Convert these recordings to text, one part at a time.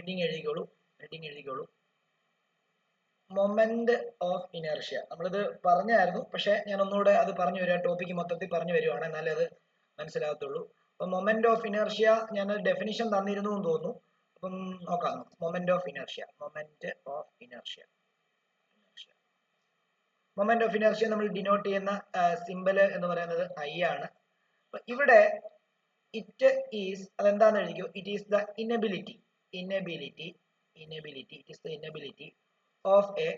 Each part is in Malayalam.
ഹെഡിങ് എഴുതിക്കോളൂ. Moment of inertia. നമ്മളിത് പറഞ്ഞായിരുന്നു, പക്ഷെ ഞാൻ ഒന്നുകൂടെ അത് പറഞ്ഞു വരിക, ടോപ്പിക്ക് മൊത്തത്തിൽ പറഞ്ഞു വരുവാണ്, എന്നാലേ അത് മനസ്സിലാകത്തുള്ളൂ. അപ്പൊ മൊമെന്റ് ഓഫ് ഇനർഷ്യ ഞാൻ ഡെഫിനിഷൻ തന്നിരുന്നു എന്ന് തോന്നുന്നു. അപ്പം നോക്കാം. മൊമെന്റ് ഓഫ് ഇനർഷ്യ നമ്മൾ ഡിനോട്ട് ചെയ്യുന്ന സിമ്പൽ എന്ന് പറയുന്നത് ഐ ആണ്. അപ്പൊ ഇവിടെ ഇറ്റ് ഈസ്, അതെന്താന്ന് എഴുതിക്കോ. It is the inability of a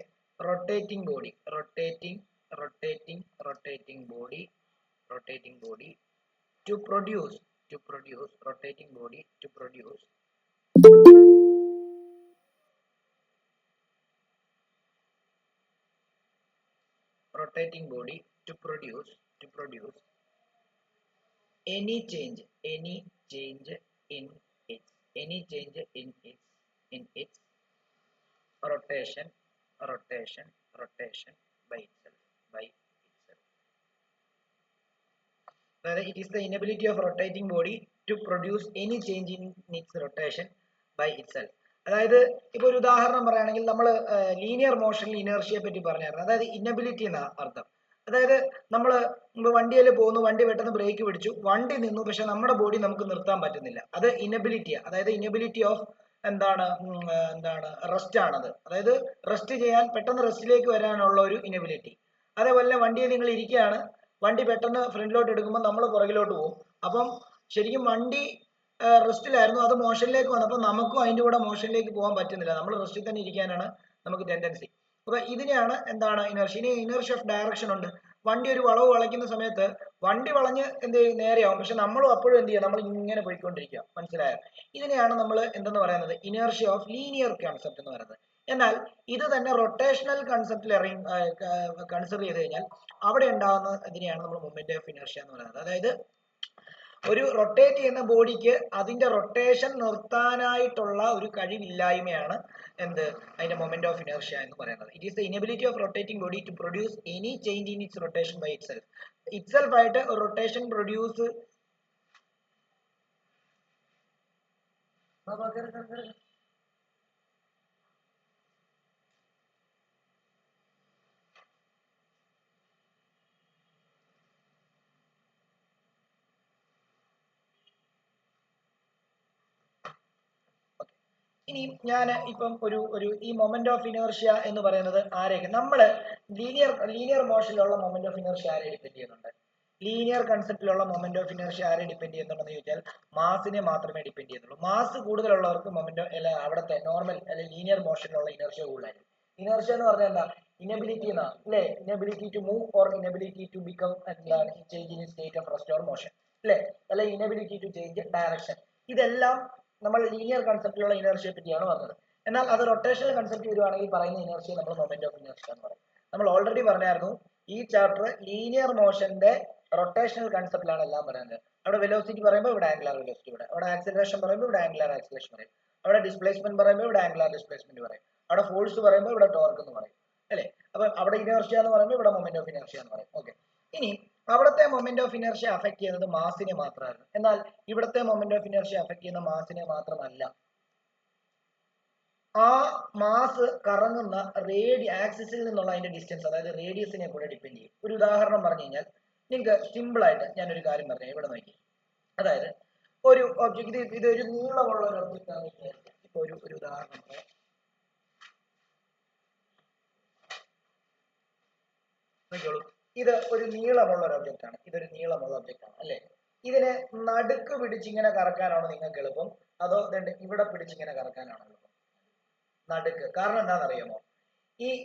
rotating body to produce any change in its rotation by itself. It is the inability of rotating body to produce any change in its rotation by itself. അതായത് ഇപ്പൊ ഒരു ഉദാഹരണം പറയുകയാണെങ്കിൽ നമ്മൾ ലീനിയർ മോഷനിൽ ഇനർഷ്യയെ പറ്റി പറഞ്ഞായിരുന്നു. അതായത് ഇന്നബിലിറ്റി എന്ന അർത്ഥം. അതായത് നമ്മൾ വണ്ടിയിൽ പോകുന്നു, വണ്ടി പെട്ടെന്ന് ബ്രേക്ക് പിടിച്ചു, വണ്ടി നിന്നു, പക്ഷെ നമ്മുടെ ബോഡി നമുക്ക് നിർത്താൻ പറ്റുന്നില്ല. അത് ഇനബിലിറ്റിയാണ്. അതായത് ഇനബിലിറ്റി ഓഫ് എന്താണ് റെസ്റ്റ് ആണത്. അതായത് റെസ്റ്റ് ചെയ്യാൻ, പെട്ടെന്ന് റെസ്റ്റിലേക്ക് വരാനുള്ള ഒരു ഇനബിലിറ്റി. അതേപോലെ വണ്ടിയിൽ നിങ്ങൾ ഇരിക്കുകയാണ്, വണ്ടി പെട്ടെന്ന് ഫ്രണ്ടിലോട്ട് എടുക്കുമ്പോൾ നമ്മൾ പുറകിലോട്ട് പോകും. അപ്പം ശരിക്കും വണ്ടി റെസ്റ്റിലായിരുന്നു, അത് മോഷനിലേക്ക് വന്നപ്പോൾ നമുക്കും അതിൻ്റെ കൂടെ മോഷനിലേക്ക് പോകാൻ പറ്റുന്നില്ല. നമ്മൾ റെസ്റ്റിൽ തന്നെ ഇരിക്കാനാണ് നമുക്ക് ടെൻഡൻസി. അപ്പൊ ഇതിനെയാണ് എന്താണ് ഇനർഷ്യ. ഇനി ഇനർഷ്യ ഓഫ് ഡയറക്ഷൻ ഉണ്ട്. വണ്ടി ഒരു വളവ് വളയ്ക്കുന്ന സമയത്ത് വണ്ടി വളഞ്ഞ് എന്ത് ചെയ്യും, നേരെയാവും, പക്ഷെ നമ്മളും അപ്പോഴും എന്ത് ചെയ്യുക, നമ്മൾ ഇങ്ങനെ പോയിക്കൊണ്ടിരിക്കുക. മനസ്സിലായോ? ഇതിനെയാണ് നമ്മൾ എന്തെന്ന് പറയുന്നത്, ഇനർഷ്യ ഓഫ് ലീനിയർ കൺസെപ്റ്റ് എന്ന് പറയുന്നത്. എന്നാൽ ഇത് തന്നെ റൊട്ടേഷണൽ കൺസെപ്റ്റിൽ കൺസിഡർ ചെയ്ത് കഴിഞ്ഞാൽ അവിടെ ഉണ്ടാകുന്ന ഇതിനെയാണ് നമ്മൾ മൊമെന്റ് ഓഫ് ഇനർഷ്യ എന്ന് പറയുന്നത്. അതായത് ഒരു റൊട്ടേറ്റ് ചെയ്യുന്ന ബോഡിക്ക് അതിന്റെ റൊട്ടേഷൻ നിർത്താനായിട്ടുള്ള ഒരു കഴിവില്ലായ്മയാണ് അതിന്റെ മൊമെന്റ് ഓഫ് ഇനർഷ്യ എന്ന് പറയുന്നത്. It is the inability of rotating body to produce any change in its rotation by itself ആയിട്ട് റൊട്ടേഷൻ പ്രൊഡ്യൂസ് ഇനി ഞാൻ ഇപ്പം ഒരു ഈ മൊമെന്റ് ഓഫ് ഇനർഷ്യ എന്ന് പറയുന്നത് ആരെയൊക്കെ നമ്മൾ ലീനിയർ മോഷനിലുള്ള മൊമെന്റ് ഓഫ് ഇനർഷ്യ ആരെ ഡിപ്പെൻഡ് ചെയ്യുന്നുണ്ട്? ലീനിയർ കൺസെപ്റ്റിലുള്ള മൊമെന്റ് ഓഫ് ഇനർഷ്യ ആരെ ഡിപ്പെൻഡ് ചെയ്യുന്നുണ്ടെന്ന് ചോദിച്ചാൽ മാസിനെ മാത്രമേ ഡിപ്പെൻഡ് ചെയ്യുന്നുള്ളൂ. മാസ് കൂടുതലുള്ളവർക്ക് അവിടുത്തെ നോർമൽ അല്ലെങ്കിൽ ലീനിയർ മോഷനിലുള്ള ഇനർഷ്യ കൂടുതലായിരിക്കും. ഇനർഷ്യ എന്ന് പറഞ്ഞാൽ എന്താ? ഇനബിലിറ്റി എന്നാ അല്ലെ? Inability to move or inability to become change in state of rest or motion അല്ലെ? അല്ലെ ഇനബിലിറ്റി ടു ചേഞ്ച് ഡയറക്ഷൻ. ഇതെല്ലാം നമ്മൾ ലീനിയർ കൺസെപ്റ്റിലുള്ള ഇനർഷ്യയെ പറ്റിയാണ് പറഞ്ഞത്. എന്നാൽ അത് റൊട്ടേഷണൽ കൺസെപ്റ്റ് വരുവാണെങ്കിൽ പറയുന്ന ഇനർഷ്യ നമ്മൾ മൊമെന്റ് ഓഫ് ഇനർഷ്യ എന്ന് പറയും. നമ്മൾ ഓൾറെഡി പറഞ്ഞായിരുന്നു ഈ ചാപ്റ്റർ ലീനിയർ മോഷന്റെ റൊട്ടേഷണൽ കൺസെപ്റ്റിലാണ് എല്ലാം പറയുന്നത്. അവിടെ വെലോസിറ്റി പറയുമ്പോൾ ഇവിടെ ആംഗുലാർ വെലോസിറ്റി പറയും, അവിടെ ആക്സിലറേഷൻ പറയുമ്പോൾ ഇവിടെ ആംഗുലാർ ആക്സിലറേഷൻ പറയും, അവിടെ ഡിസ്പ്ലേസ്മെന്റ് പറയുമ്പോൾ ഇവിടെ ആംഗുലാർ ഡിസ്പ്ലേസ്മെന്റ് പറയും, അവിടെ ഫോഴ്സ് പറയുമ്പോൾ ഇവിടെ ടോർക്ക് എന്ന് പറയും അല്ലെ? അപ്പൊ അവിടെ ഇനർഷ്യ എന്ന് പറയുമ്പോൾ ഇവിടെ മൊമെന്റ് ഓഫ് ഇനർഷ്യ എന്ന് പറയും. ഓക്കെ, ഇനി അവിടുത്തെ മൊമെന്റ് ഓഫ് ഇനർഷ്യ അഫക്ട് ചെയ്യുന്നത് മാസിനെ മാത്രമായിരുന്നു. എന്നാൽ ഇവിടുത്തെ മൊമെന്റ് ഓഫ് ഇനർഷ്യ അഫക്ട് ചെയ്യുന്ന മാസിനെ മാത്രമല്ല, ആ മാസ് കറങ്ങുന്ന ആക്സിസിൽ നിന്നുള്ള അതിന്റെ ഡിസ്റ്റൻസ്, അതായത് റേഡിയസിനെ കൂടെ ഡിപ്പെൻഡ് ചെയ്യും. ഒരു ഉദാഹരണം പറഞ്ഞു കഴിഞ്ഞാൽ നിങ്ങൾക്ക് സിമ്പിൾ ആയിട്ട് ഞാനൊരു കാര്യം പറഞ്ഞു, ഇവിടെ നോക്കി. അതായത് ഒരു ഒബ്ജക്ട്, ഇതൊരു നീളമുള്ള ഒരു ഒബ്ജക്റ്റ് ആണ്. ഇപ്പൊ ഒരു ഉദാഹരണം നോക്കിയോളൂ. ഇത് ഒരു നീളമുള്ള ഒരു ഒബ്ജക്റ്റ് ആണ്. ഇതൊരു നീളമുള്ള ഒബ്ജക്റ്റ് ആണ് അല്ലെ? ഇതിനെ നടുക്ക് പിടിച്ചിങ്ങനെ കറക്കാനാണോ നിങ്ങൾക്ക് എളുപ്പം, അതോ ഇവിടെ പിടിച്ചിങ്ങനെ കറക്കാനാണോ എളുപ്പം? നടുക്ക്. കാരണം എന്താണെന്നറിയാമോ?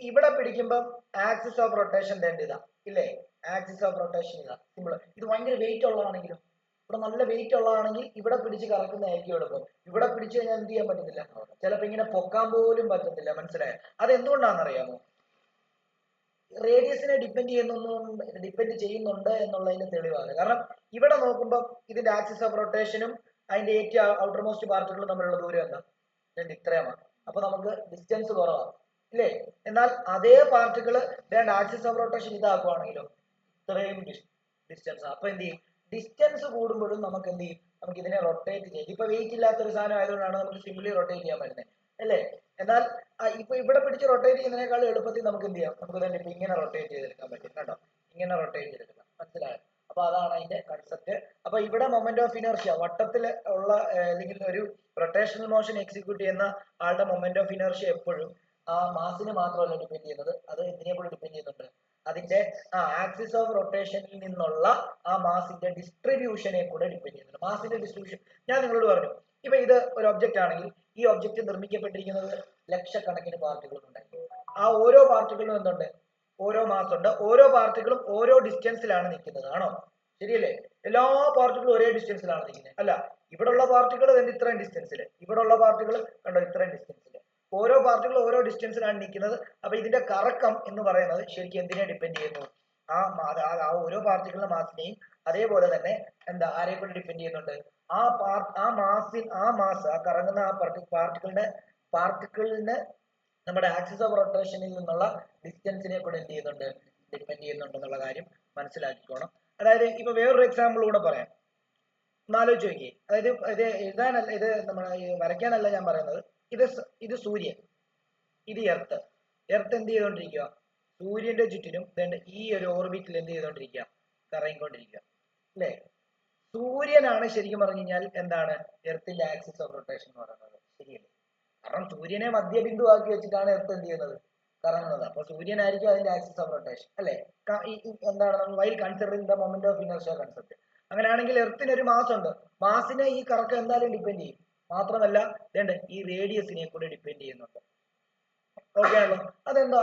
ഇവിടെ പിടിക്കുമ്പം ആക്സിസ് ഓഫ് റൊട്ടേഷൻ ഇതാ ഇല്ലേ? ആക്സിസ് ഓഫ് റൊട്ടേഷൻ ഇതാ. സിമ്പിൾ. ഇത് ഭയങ്കര വെയിറ്റ് ഉള്ളതാണെങ്കിലും, ഇവിടെ നല്ല വെയിറ്റ് ഉള്ളതാണെങ്കിൽ ഇവിടെ പിടിച്ച് കറക്കുന്നതായിരിക്കും എളുപ്പം. ഇവിടെ പിടിച്ചു കഴിഞ്ഞാൽ എന്ത് ചെയ്യാൻ പറ്റത്തില്ല, ചിലപ്പോൾ ഇങ്ങനെ പൊക്കാൻ പോലും പറ്റത്തില്ല. മനസ്സിലായോ? അത് എന്തുകൊണ്ടാണെന്നറിയാമോ? റേഡിയസിനെ ഡിപ്പെൻഡ് ചെയ്യുന്നുണ്ട് എന്നുള്ളതിന് തെളിവാണ്. കാരണം ഇവിടെ നോക്കുമ്പോൾ ഇതിന്റെ ആക്സിസ് ഓഫ് റൊട്ടേഷനും അതിന്റെ ഏറ്റവും ഔട്ടർമോസ്റ്റ് പാർട്ടുകളും തമ്മിലുള്ള ദൂരം എന്താ? ഇത്രയുമാണ്. അപ്പൊ നമുക്ക് ഡിസ്റ്റൻസ് കുറവാണ് ഇല്ലേ? എന്നാൽ അതേ പാർട്ടിക്കിൾ ആക്സിസ് ഓഫ് റൊട്ടേഷൻ ഇതാക്കുവാണെങ്കിലോ ഇത്രയും ഡിസ്റ്റൻസ്. അപ്പൊ എന്ത് ചെയ്യും? ഡിസ്റ്റൻസ് കൂടുമ്പോഴും നമുക്ക് എന്ത് ചെയ്യും, നമുക്ക് ഇതിനെ റൊട്ടേറ്റ് ചെയ്യും. ഇപ്പൊ വെയിറ്റ് ഇല്ലാത്ത ഒരു സാധനം ആയതുകൊണ്ടാണ് നമുക്ക് സിംപ്ലി റൊട്ടേറ്റ് ചെയ്യാൻ പറ്റുന്നത് അല്ലേ. എന്നാൽ ഇപ്പൊ ഇവിടെ പിടിച്ച് റൊട്ടേറ്റ് ചെയ്യുന്നതിനേക്കാൾ എളുപ്പത്തിൽ നമുക്ക് എന്ത് ചെയ്യാം, നമുക്ക് തന്നെ ഇപ്പൊ ഇങ്ങനെ റൊട്ടേറ്റ് ചെയ്തെടുക്കാൻ പറ്റും കേട്ടോ, ഇങ്ങനെ റൊട്ടേറ്റ് ചെയ്തെടുക്കാം. മനസ്സിലായോ? അപ്പൊ അതാണ് അതിന്റെ കൺസെപ്റ്റ്. അപ്പൊ ഇവിടെ മൊമെന്റ് ഓഫ് ഇനർഷ്യ വട്ടത്തിൽ ഉള്ള അല്ലെങ്കിൽ ഒരു റൊട്ടേഷണൽ മോഷൻ എക്സിക്യൂട്ട് ചെയ്യുന്ന ആളുടെ മൊമെന്റ് ഓഫ് ഇനർഷ്യ എപ്പോഴും ആ മാസിന് മാത്രമല്ല ഡിപെൻഡ് ചെയ്യുന്നത്, അത് എന്തിനെ കൂടെ ഡിപെൻഡ് ചെയ്യുന്നുണ്ട്, അതിന്റെ ആക്സിസ് ഓഫ് റൊട്ടേഷനിൽ നിന്നുള്ള ആ മാസിന്റെ ഡിസ്ട്രിബ്യൂഷനെ കൂടെ ഡിപെൻഡ് ചെയ്യുന്നുണ്ട്. മാസിന്റെ ഡിസ്ട്രിബ്യൂഷൻ ഞാൻ നിങ്ങളോട് പറഞ്ഞു. ഇപ്പൊ ഇത് ഒരു ഒബ്ജക്റ്റ് ആണെങ്കിൽ ഈ ഒബ്ജക്റ്റ് നിർമ്മിക്കപ്പെട്ടിരിക്കുന്നത് ലക്ഷക്കണക്കിന് പാർട്ടികൾ ഉണ്ടായിരിക്കും. ആ ഓരോ പാർട്ടികളിലും എന്തുണ്ട്, ഓരോ മാസ് ഉണ്ട്. ഓരോ പാർട്ടികളും ഓരോ ഡിസ്റ്റൻസിലാണ് നിൽക്കുന്നത്, ആണോ? ശരിയല്ലേ? എല്ലാ പാർട്ടികളും ഒരേ ഡിസ്റ്റൻസിലാണ് നിൽക്കുന്നത് അല്ല. ഇവിടെയുള്ള പാർട്ടികൾ തന്നെ ഇത്രയും ഡിസ്റ്റൻസിൽ, ഇവിടെയുള്ള പാർട്ടികൾ കണ്ടോ ഇത്രയും ഡിസ്റ്റൻസിൽ, ഓരോ പാർട്ടികളും ഓരോ ഡിസ്റ്റൻസിലാണ് നിൽക്കുന്നത്. അപ്പൊ ഇതിന്റെ കറക്കം എന്ന് പറയുന്നത് ശരിക്കും എന്തിനെ ഡിപെൻഡ് ചെയ്യുന്നു, ആ ഓരോ പാർട്ടികളുടെ മാസിനെയും അതേപോലെ തന്നെ എന്താ ആരെ കൊണ്ട് ഡിപെൻഡ് ചെയ്യുന്നുണ്ട്, ആ കറങ്ങുന്ന ആ പാർട്ടിക്കിളിന് നമ്മുടെ ആക്സിസ് ഓഫ് റൊട്ടേഷനിൽ നിന്നുള്ള ഡിസ്റ്റൻസിനെ കൂടെ എന്ത് ചെയ്യുന്നുണ്ട്, ഡിപെൻഡ് ചെയ്യുന്നുണ്ട് എന്നുള്ള കാര്യം മനസ്സിലാക്കിക്കോണം. അതായത് ഇപ്പൊ വേറൊരു എക്സാമ്പിൾ കൂടെ പറയാം, ഒന്നാലോചിച്ച് നോക്കിയേ. അതായത് ഇത് എഴുതാനല്ല, ഇത് നമ്മൾ വരയ്ക്കാനല്ല ഞാൻ പറയുന്നത്. ഇത് സൂര്യൻ, ഇത് എർത്ത്. എർത്ത് എന്ത് ചെയ്തുകൊണ്ടിരിക്കുക, സൂര്യന്റെ ചുറ്റിനും ഈ ഒരു ഓർബിറ്റിൽ എന്ത് ചെയ്തുകൊണ്ടിരിക്കുക, കറങ്ങിക്കൊണ്ടിരിക്കുക അല്ലേ. സൂര്യനാണ് ശരിക്കും പറഞ്ഞു കഴിഞ്ഞാൽ എന്താണ് എർത്തിന്റെ ആക്സിസ് ഓഫ് റൊട്ടേഷൻ എന്ന് പറയുന്നത്, ശരിയല്ലേ? കാരണം സൂര്യനെ മധ്യബിന്ദു ആക്കി വെച്ചിട്ടാണ് എർത്ത് എന്ത് ചെയ്യുന്നത്, കറങ്ങുന്നത്. അപ്പൊ സൂര്യനായിരിക്കും അതിന്റെ ആക്സിസ് ഓഫ് റൊട്ടേഷൻ അല്ലെ. എന്താണ് നമ്മൾ while considering the moment of inertia concept. അങ്ങനെയാണെങ്കിൽ എർത്തിന് ഒരു മാസ് ഉണ്ട്, മാസിനെ ഈ കറക്കം എന്തായാലും ഡിപെൻഡ് ചെയ്യും. മാത്രമല്ല ഈ റേഡിയസിനെ കൂടെ ഡിപെൻഡ് ചെയ്യുന്നുണ്ട്. ഓക്കെ ആണല്ലോ? അതെന്താ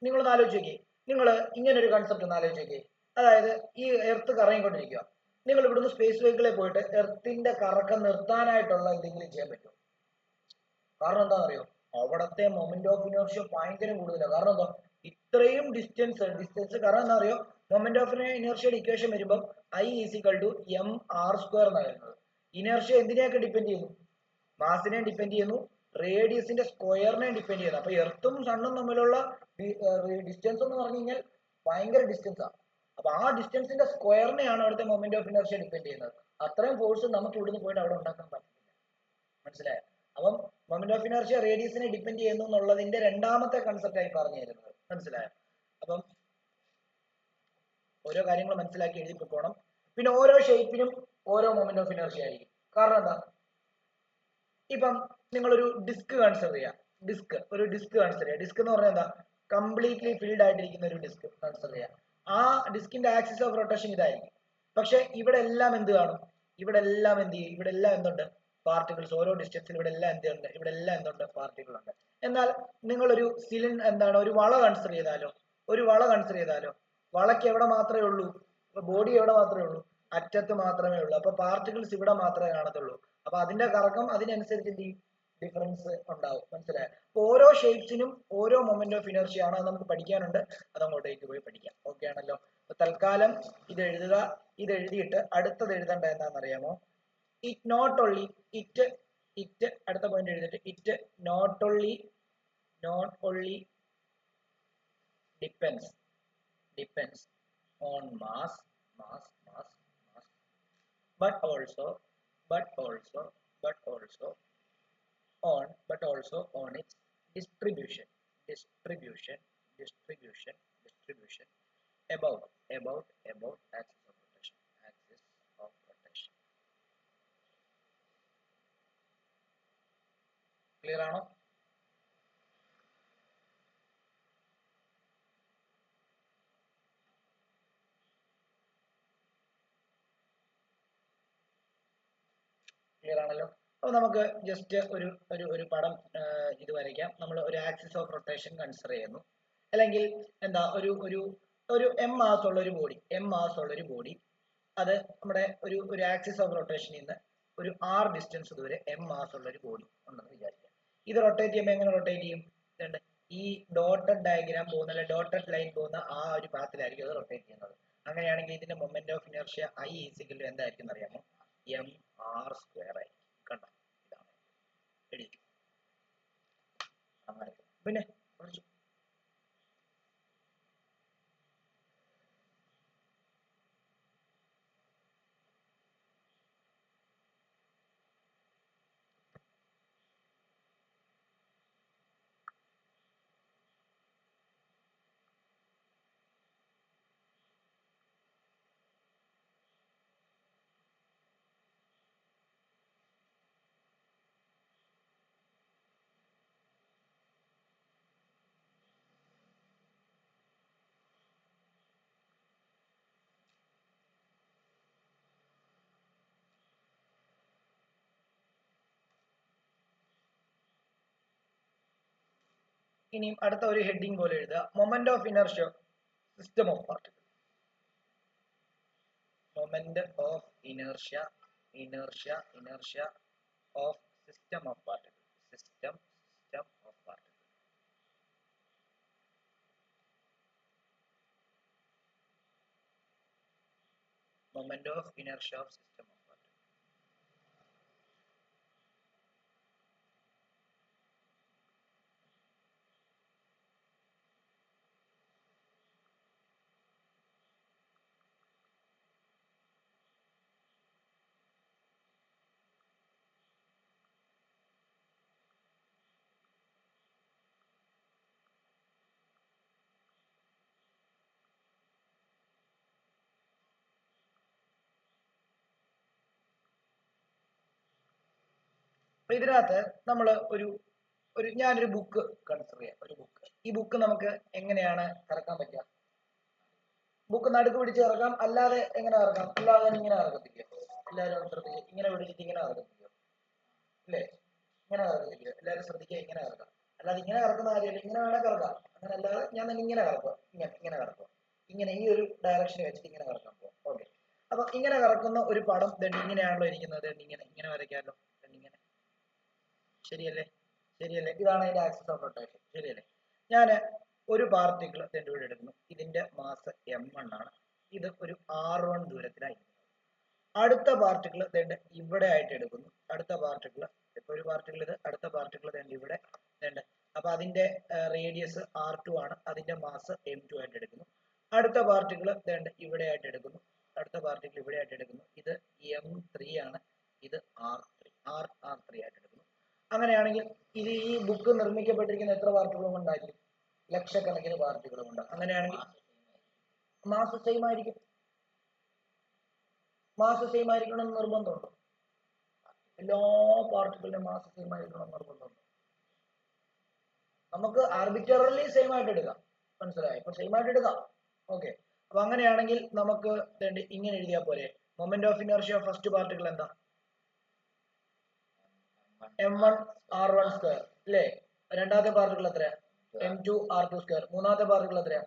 നിങ്ങൾ ആലോചിച്ച് നോക്കിയേ. നിങ്ങൾ ഇങ്ങനെ ഒരു കൺസെപ്റ്റ് ഒന്ന് ആലോചിച്ച് നോക്കിയേ. അതായത് ഈ എർത്ത് കറങ്ങിക്കൊണ്ടിരിക്കുക, നിങ്ങൾ ഇവിടുന്ന് സ്പേസ് വെഹിക്കിളിൽ പോയിട്ട് എർത്തിന്റെ കറക്കം നിർത്താനായിട്ടുള്ള എന്തെങ്കിലും ചെയ്യാൻ പറ്റുമോ? കാരണം എന്താ അറിയോ, അവിടത്തെ മൊമെന്റ് ഓഫ് ഇനർഷ്യ ഭയങ്കര കൂടുതലാണ്. കാരണം എന്താ, ഇത്രയും ഡിസ്റ്റൻസ് കാരണം എന്താ അറിയോ, മൊമെന്റ് ഓഫ് ഇനർഷ്യയുടെ ഇക്വേഷൻ വരുമ്പോൾ I = mr² എന്നാണ് വരുന്നത്. ഇനർഷ്യ എന്തിനെയൊക്കെ ഡിപെൻഡ് ചെയ്യുന്നു, മാസിനെ ഡിപെൻഡ് ചെയ്യുന്നു, റേഡിയസിന്റെ സ്ക്വയറിനെ ഡിപെൻഡ് ചെയ്യുന്നു. അപ്പൊ എർത്തും സണ്ണും തമ്മിലുള്ള ഡിസ്റ്റൻസ് എന്ന് പറഞ്ഞു കഴിഞ്ഞാൽ ഭയങ്കര ഡിസ്റ്റൻസ് ആണ്. അപ്പൊ ആ ഡിസ്റ്റൻസിന്റെ സ്ക്വയറിനെയാണ് അവിടുത്തെ മൊമെന്റ് ഓഫ് ഇനർഷ്യ ഡിപെൻഡ് ചെയ്യുന്നത്. അത്രയും ഫോഴ്സ് നമുക്ക് ഇവിടുന്ന് പോയിട്ട് അവിടെ ഉണ്ടാക്കാൻ പറ്റില്ല. മനസ്സിലായോ? അപ്പം മൊമെന്റ് ഓഫ് ഇനർഷ്യ റേഡിയസിനെ ഡിപെൻഡ് ചെയ്യുന്നു എന്നുള്ളതിന്റെ രണ്ടാമത്തെ കൺസെപ്റ്റ് ആയി പറഞ്ഞു തരുന്നത്. മനസ്സിലായോ? അപ്പം ഓരോ കാര്യങ്ങൾ മനസ്സിലാക്കി എഴുതി പോകണം. പിന്നെ ഓരോ ഷേപ്പിനും ഓരോ മൊമെന്റ് ഓഫ് ഇനർഷ്യ ആയിരിക്കും. കാരണം എന്താ, ഇപ്പം നിങ്ങളൊരു ഡിസ്ക് കൺസിഡർ ചെയ്യുക. ഒരു ഡിസ്ക് കൺസിഡർ ചെയ്യുക. ഡിസ്ക് എന്ന് പറഞ്ഞാൽ എന്താ, കംപ്ലീറ്റ്ലി ഫിൽഡ് ആയിട്ടിരിക്കുന്ന ഒരു ഡിസ്ക് കൺസിഡർ ചെയ്യുക. ആ ഡിസ്കിന്റെ ആക്സിസ് ഓഫ് റൊട്ടേഷൻ ഇതായിരിക്കും. പക്ഷെ ഇവിടെ എല്ലാം എന്ത് കാണും, ഇവിടെ എല്ലാം എന്ത് ചെയ്യും, ഇവിടെ എല്ലാം എന്തുണ്ട്, പാർട്ടിക്കിൾസ്. ഓരോ ഡിസ്റ്റൻസിൽ ഇവിടെ എല്ലാം എന്തുണ്ട്, ഇവിടെ എല്ലാം എന്തുണ്ട്, പാർട്ടിക്കിൾ ഉണ്ട്. എന്നാൽ നിങ്ങളൊരു ഒരു വള കൺസിഡർ ചെയ്താലോ, വളയ്ക്ക് എവിടെ മാത്രമേ ഉള്ളൂ, ബോഡി എവിടെ മാത്രമേ ഉള്ളൂ, അറ്റത്ത് മാത്രമേ ഉള്ളൂ. അപ്പൊ പാർട്ടിക്കിൾസ് ഇവിടെ മാത്രമേ കാണത്തുള്ളൂ. അപ്പൊ അതിന്റെ കറക്കം അതിനനുസരിച്ച് എന്ത് ചെയ്യും, ഡിഫറൻസ് ഉണ്ടാവും. മനസ്സിലായോ? ഓരോ ഷേപ്സിനും ഓരോ മൊമെന്റ് ഓഫ് ഇനർഷ്യ ആണ്. അത് നമുക്ക് പഠിക്കാനുണ്ട്, അത് അങ്ങോട്ടേക്ക് പോയി പഠിക്കാം. ഓക്കെ ആണല്ലോ? അപ്പൊ തൽക്കാലം ഇത് എഴുതുക. ഇത് എഴുതിയിട്ട് അടുത്തത് എഴുതേണ്ട എന്താണെന്നറിയാമോ, അടുത്ത പോയിന്റ് എഴുതിയിട്ട് it not only depends on mass, but also on its distribution about axis of rotation. Clear ആണോ? ക്ലിയർ ആണല്ലോ? അപ്പൊ നമുക്ക് ജസ്റ്റ് ഒരു പടം ഇത് വരയ്ക്കാം. നമ്മൾ ഒരു ആക്സിസ് ഓഫ് റൊട്ടേഷൻ കൺസിഡർ ചെയ്യുന്നു. അല്ലെങ്കിൽ എന്താ ഒരു എം മാസ് ഉള്ള ഒരു ബോഡി, അത് നമ്മുടെ ഒരു ആക്സിസ് ഓഫ് റൊട്ടേഷനിൽ നിന്ന് ഒരു r ഡിസ്റ്റൻസ് ദൂരെ m മാസ് ഉള്ള ഒരു ബോഡി ഉണ്ടെന്ന് വിചാരിക്കാം. ഇത് റൊട്ടേറ്റ് ചെയ്യുമ്പോൾ എങ്ങനെ റൊട്ടേറ്റ് ചെയ്യും? ഈ ഡോട്ടഡ് ഡയഗ്രാം പോകുന്ന, അല്ലെ ഡോട്ടഡ് ലൈൻ പോകുന്ന ആ ഒരു പാത്തിലായിരിക്കും അത് റൊട്ടേറ്റ് ചെയ്യുന്നത്. അങ്ങനെയാണെങ്കിൽ ഇതിന്റെ മൊമെന്റ് ഓഫ് ഇനർഷ്യ I = എന്തായിരിക്കും അറിയാമോ, mr² ആയിരിക്കും. കണ്ടോ, ഇതാണ് എഴുതി. അങ്ങനെ പിന്നെ ഇനിയും അടുത്ത ഒരു ഹെഡിങ് പോലെ എഴുതുക, moment of inertia system of particle. Moment of inertia of system of particle. System of particle. Moment of inertia of system of particle. അപ്പൊ ഇതിനകത്ത് നമ്മൾ ഞാനൊരു ബുക്ക് കൺസിഡർ ചെയ്യാം. ഒരു ബുക്ക്, ഈ ബുക്ക് നമുക്ക് എങ്ങനെയാണ് കറക്കാൻ പറ്റുക? ബുക്ക് നടുക്ക് പിടിച്ച് കറക്കാം, അല്ലാതെ എങ്ങനെ കറക്കാം? അല്ലാതെ ഇങ്ങനെ കറക്കത്തില്ലയോ? എല്ലാവരും ശ്രദ്ധിക്കുക, ഇങ്ങനെ പിടിച്ചിട്ട് ഇങ്ങനെ കറക്കത്തില്ലയോ? അല്ലേ, ഇങ്ങനെ കറക്കത്തില്ലയോ? എല്ലാവരും ശ്രദ്ധിക്കുക, ഇങ്ങനെ കറക്കാം. അല്ലാതെ ഇങ്ങനെ കറക്കുന്ന കാര്യമല്ല, ഇങ്ങനെ വേണേൽ കറക്കാം. അങ്ങനെ അല്ലാതെ ഞാൻ തന്നെ ഇങ്ങനെ കറക്കുക, ഇങ്ങനെ കറക്കുക, ഇങ്ങനെ ഈ ഒരു ഡയറക്ഷനിൽ വെച്ചിട്ട് ഇങ്ങനെ കറക്കാൻ പോകും. ഓക്കെ, അപ്പൊ ഇങ്ങനെ കറക്കുന്ന ഒരു പടം ഇങ്ങനെയാണല്ലോ ഇരിക്കുന്നത്. ഇങ്ങനെ വരയ്ക്കാമല്ലോ, ഇങ്ങനെ. ശരിയല്ലേ? ഇതാണ് അതിന്റെ ആക്സിസ് ഓഫ് റൊട്ടേഷൻ. ശരിയല്ലേ? ഞാൻ ഒരു പാർട്ടിക്കിൾ ഇവിടെ എടുക്കുന്നു. ഇതിന്റെ മാസ് m1 ആണ്. ഇത് ഒരു r1 ദൂരത്തിലായിരിക്കും. അടുത്ത പാർട്ടിക്കിൾ ഇവിടെ ആയിട്ട് എടുക്കുന്നു. അടുത്ത പാർട്ടിക്കിൾ, ഇപ്പൊ ഒരു പാർട്ടിക്കിൾ ഇത്, അടുത്ത പാർട്ടിക്കിൾ ഇവിടെ അപ്പൊ അതിന്റെ റേഡിയസ് r2 ആണ്. അതിന്റെ മാസ് m2 ആയിട്ട് എടുക്കുന്നു. അടുത്ത പാർട്ടിക്കിൾ ഇവിടെ ആയിട്ട് എടുക്കുന്നു. അടുത്ത പാർട്ടിക്കിൾ ഇവിടെ ആയിട്ട് എടുക്കുന്നു. ഇത് m3 ആണ്. ഇത് r3 ആയിട്ട് എടുക്കുന്നു. അങ്ങനെയാണെങ്കിൽ ഇത് ഈ ബുക്ക് നിർമ്മിക്കപ്പെട്ടിരിക്കുന്ന എത്ര പാർട്ടിക്കിളും കൊണ്ടായിരിക്കും? ലക്ഷക്കണക്കിന് പാർട്ടിക്കിളും കൊണ്ട്. അങ്ങനെയാണെങ്കിൽ മാസ് സെയിം ആയിരിക്കും. മാസ് സെയിം ആയിരിക്കണം എന്ന് നിർബന്ധമുണ്ടോ? എല്ലാ പാർട്ടിക്കിളിന്റെ മാസ് സെയിം ആയിരിക്കണം എന്ന് നിർബന്ധമുണ്ടോ? നമുക്ക് ആർബിറ്ററലി സെയിം ആയിട്ട് എടുക്കാം. മനസ്സിലായോ? ഇപ്പൊ സെയിം ആയിട്ട് എടുക്കാം. ഓക്കെ, അപ്പൊ അങ്ങനെയാണെങ്കിൽ നമുക്ക് ഇങ്ങനെ എഴുതിയാൽ പോലെ, moment of inertia of first particle എന്താ? m1 r1 സ്ക്വയർ അല്ലേ? രണ്ടാമത്തെ പാർട്ടിക്കിൾ എത്രയാ? m2 r2 square. മൂന്നാമത്തെ പാർട്ടിക്കിൾ എത്രയാ?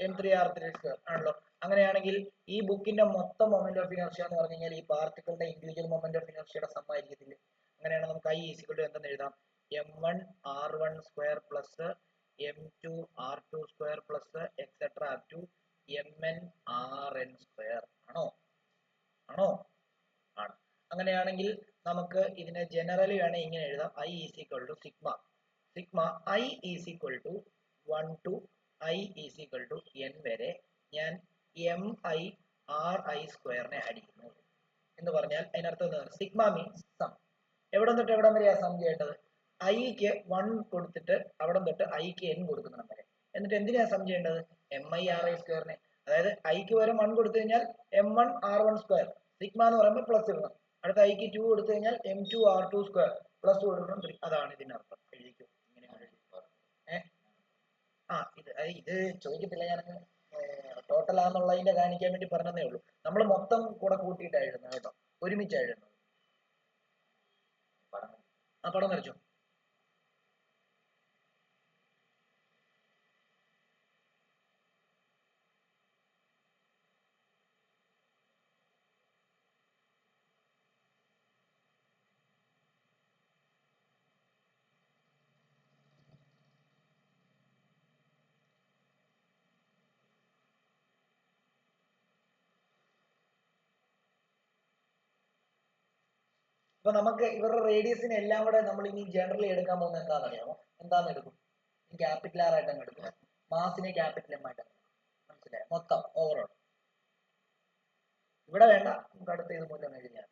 m3 r3 സ്ക്വയർ ആണല്ലോ. അങ്ങനെയാണെങ്കിൽ ഈ ബുക്കിന്റെ മൊത്തം മൊമെന്റ് ഓഫ് ഇനർഷ്യ എന്ന് പറഞ്ഞു കഴിഞ്ഞാൽ ഈ പാർട്ടിക്കിളിന്റെ ഇൻഡിവിജ്വൽ മൊമെന്റ് ഓഫ് ഇനർഷ്യയുടെ സം ആയിരിക്കത്തില്ലേ? അങ്ങനെയാണ് നമുക്ക് I ഈക്വൽ ടു എന്തെന്ന് എഴുതാം? m1 r1 square plus m2 r2 square plus etcetera up to mn rn square. ആണോ? ആണ്. അങ്ങനെയാണെങ്കിൽ നമുക്ക് ഇതിനെ ജനറലി വേണേ ഇങ്ങനെ എഴുതാം. I is equal to sigma I is equal to 1 to I is equal to n വരെ ഞാൻ mi ri സ്ക്വയറിനെ അടിക്കുന്നു എന്ന് പറഞ്ഞാൽ അതിനർത്ഥം സിഗ്മ മീൻസ് സം. എവിടെ തൊട്ട് എവിടം വരെയാ സം ചെയ്യേണ്ടത്? ഐക്ക് 1 കൊടുത്തിട്ട് അവിടെ തൊട്ട് ഐക്ക് n കൊടുക്കണം വരെ. എന്നിട്ട് എന്തിനാ സം ചെയ്യേണ്ടത്? mi ri സ്ക്വയറിനെ. അതായത് ഐക്ക് വരെ 1 കൊടുത്തു കഴിഞ്ഞാൽ m1 r1 സ്ക്വയർ, സിഗ്മ എന്ന് പറയുമ്പോൾ പ്ലസ് ഇടണം. അടുത്ത ഐക്ക് 2 കൊടുത്തു കഴിഞ്ഞാൽ m2 r2 സ്ക്വയർ പ്ലസ് കൊടുക്കണം 3. അതാണ് ഇതിന്റെ അർത്ഥം. എഴുതിക്കും. ഇത് ചോദിക്കത്തില്ല, ഞാൻ ടോട്ടൽ ആണെന്നുള്ളതിന്റെ കാണിക്കാൻ വേണ്ടി പറഞ്ഞതേ ഉള്ളൂ. നമ്മൾ മൊത്തം കൂടെ കൂട്ടിയിട്ടാണ് എഴുതുന്നത് കേട്ടോ, ഒരുമിച്ചാണ് എഴുതുന്നത്. പടം വരച്ചോ. അപ്പൊ നമുക്ക് ഇവരുടെ റേഡിയസിനെ എല്ലാം കൂടെ നമ്മൾ ഇനി ജനറലി എടുക്കാൻ പോകുന്നത് എന്താണെന്ന് അറിയാമോ? എന്താന്ന് എടുക്കും? ക്യാപിറ്റൽ ആർ ആയിട്ട് അങ്ങ് എടുക്കും. മാസിനെ ക്യാപിറ്റൽ എം ആയിട്ട്. മനസ്സിലായോ? മൊത്തം ഓവറോൾ ഇവിടെ വേണ്ട, നമുക്ക് അടുത്ത ഇത് മൂലം എഴുതിയാൽ.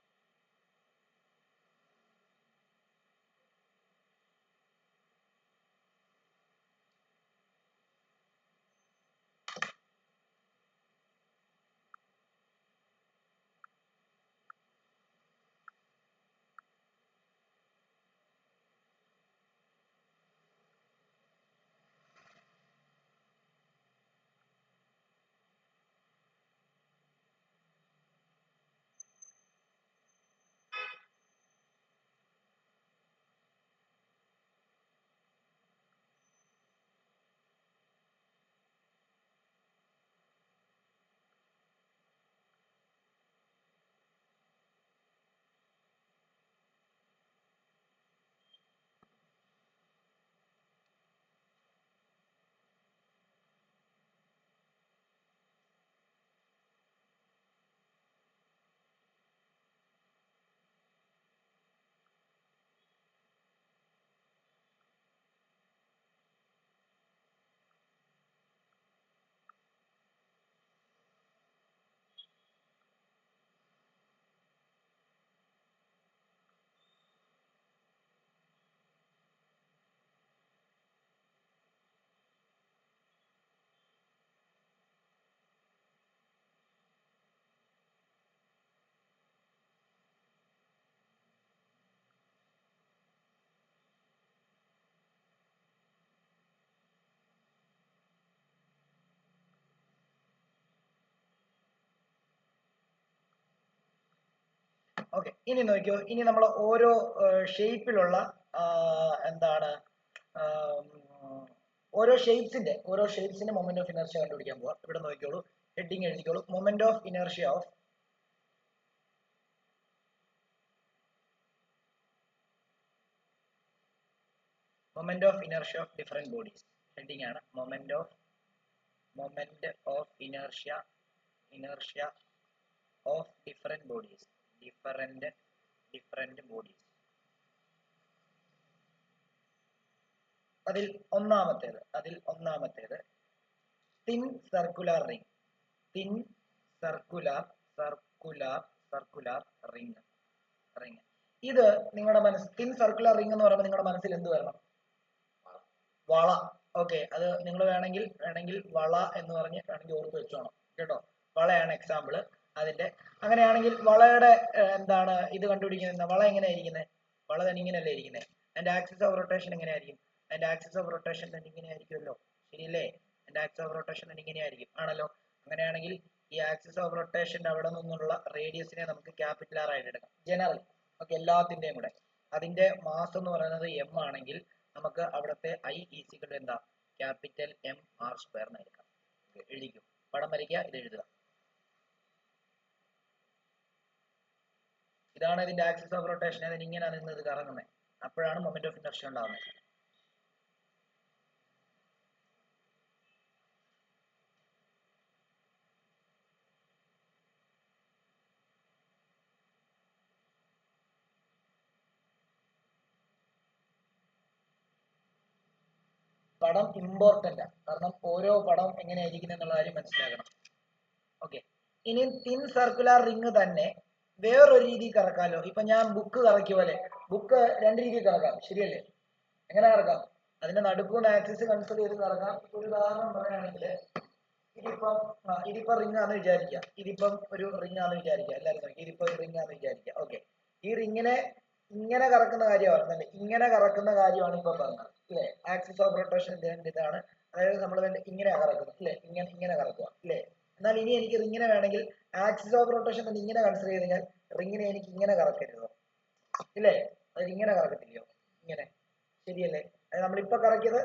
ഓക്കെ, ഇനി നോക്കിയോ, ഇനി നമ്മൾ ഓരോ ഷേപ്പിലുള്ള എന്താണ് ഓരോ ഷേപ്സിന്റെ മൊമെന്റ് ഓഫ് ഇനർഷ്യ കണ്ടുപിടിക്കാൻ പോവാം. ഇവിടെ നോക്കിയോളൂ, ഹെഡിങ് എഴുതിക്കോളൂ, moment of inertia of different bodies. Heading ആണ് moment of inertia of different bodies. അതിൽ ഒന്നാമത്തേത് തിൻ സർക്കുലർ റിംഗ്. ഇത് നിങ്ങളുടെ മനസ്സിൽ തിൻ സർക്കുലർ റിംഗ് എന്ന് പറയുമ്പോൾ നിങ്ങളുടെ മനസ്സിൽ എന്ത് വരണം? വള. ഓക്കെ, അത് നിങ്ങൾ വേണമെങ്കിൽ വള എന്ന് പറഞ്ഞ് വേണമെങ്കിൽ ഓർത്ത് വെച്ചോണം കേട്ടോ. വളയാണ് എക്സാമ്പിൾ അതിന്റെ. അങ്ങനെയാണെങ്കിൽ വളയുടെ എന്താണ് ഇത് കണ്ടുപിടിക്കുന്നത്? വള എങ്ങനെയായിരിക്കുന്നത്? വള തന്നെ ഇങ്ങനെയല്ലേ ഇരിക്കുന്നത്? അതിന്റെ ആക്സിസ് ഓഫ് റൊട്ടേഷൻ എങ്ങനെയായിരിക്കും? അതിന്റെ ആക്സിസ് ഓഫ് റൊട്ടേഷൻ തന്നെ ഇങ്ങനെയായിരിക്കുമല്ലോ, ശരിയല്ലേ? അതിന്റെ ആക്സിസ് ഓഫ് റൊട്ടേഷൻ തന്നെ ഇങ്ങനെയായിരിക്കും, ആണല്ലോ. അങ്ങനെയാണെങ്കിൽ ഈ ആക്സിസ് ഓഫ് റൊട്ടേഷന്റെ അവിടെ നിന്നുള്ള റേഡിയസിനെ നമുക്ക് ക്യാപിറ്റൽ ആർ ആയിട്ട് എടുക്കാം, ജനറൽ. ഓക്കെ, എല്ലാത്തിന്റെയും കൂടെ അതിന്റെ മാസ് എന്ന് പറയുന്നത് m ആണെങ്കിൽ നമുക്ക് അവിടുത്തെ I ഈക്വൽ എന്താ? ക്യാപിറ്റൽ M r² എന്ന് എടുക്കാം. എഴുതിക്കും, പടം വരയ്ക്കുക, ഇത് എഴുതുക. ഇതാണ് ഇതിന്റെ ആക്സിസ് ഓഫ് റൊട്ടേഷൻ. അതിന് ഇങ്ങനെ നിന്ന് ഇത് കറങ്ങുന്നത്, അപ്പോഴാണ് മൊമെന്റ് ഓഫ് ഇനർഷ്യ ഉണ്ടാകുന്നത്. പടം ഇമ്പോർട്ടന്റ് ആണ്, കാരണം ഓരോ പടം എങ്ങനെയായിരിക്കും എന്നുള്ള കാര്യം മനസ്സിലാക്കണം. ഓക്കെ, ഇനി തിൻ സർക്കുലർ റിംഗ് തന്നെ വേറൊരു രീതിയിൽ കറക്കാമല്ലോ. ഇപ്പൊ ഞാൻ ബുക്ക് കറക്കിയ പോലെ ബുക്ക് രണ്ട് രീതിയിൽ കറക്കാം, ശരിയല്ലേ? എങ്ങനെ കറക്കാം? അതിന്റെ നടുക്കൂന്ന് ആക്സിസ് കൺസിഡർ ചെയ്ത് കറക്കാം. ഒരു ഉദാഹരണം പറയുകയാണെങ്കിൽ ഇതിപ്പോ റിംഗ് ആണെന്ന് വിചാരിക്കുക. ഇതിപ്പം ഒരു റിംഗ് ആണെന്ന് വിചാരിക്കുക. എല്ലാവരും നോക്കി, ഇതിപ്പോ ഒരു റിംഗ് ആണെന്ന് വിചാരിക്കുക. ഓക്കെ, ഈ റിങ്ങിനെ ഇങ്ങനെ കറക്കുന്ന കാര്യമാണ്, ഇങ്ങനെ കറക്കുന്ന കാര്യമാണ് ഇപ്പൊ പറഞ്ഞത്, അല്ലെ? ആക്സിസ് ഓഫ് റൊട്ടേഷൻ ഇതാണ്. അതായത് നമ്മൾ ഇങ്ങനെ കറക്കുന്നത്, അല്ലെ? ഇങ്ങനെ കറക്കുക, അല്ലെ? എന്നാൽ ഇനി എനിക്ക് റിങ്ങിനെ വേണമെങ്കിൽ ആക്സിസ് ഓഫ് റൊട്ടേഷൻ തന്നെ ഇങ്ങനെ കൺസിഡർ ചെയ്ത് കഴിഞ്ഞാൽ റിങ്ങിനെ എനിക്ക് ഇങ്ങനെ കറക്കരുതോ, ഇല്ലേ? അത് ഇങ്ങനെ കറക്കത്തില്ലയോ? ഇങ്ങനെ, ശരിയല്ലേ? അത് നമ്മളിപ്പോ കറക്കിയത്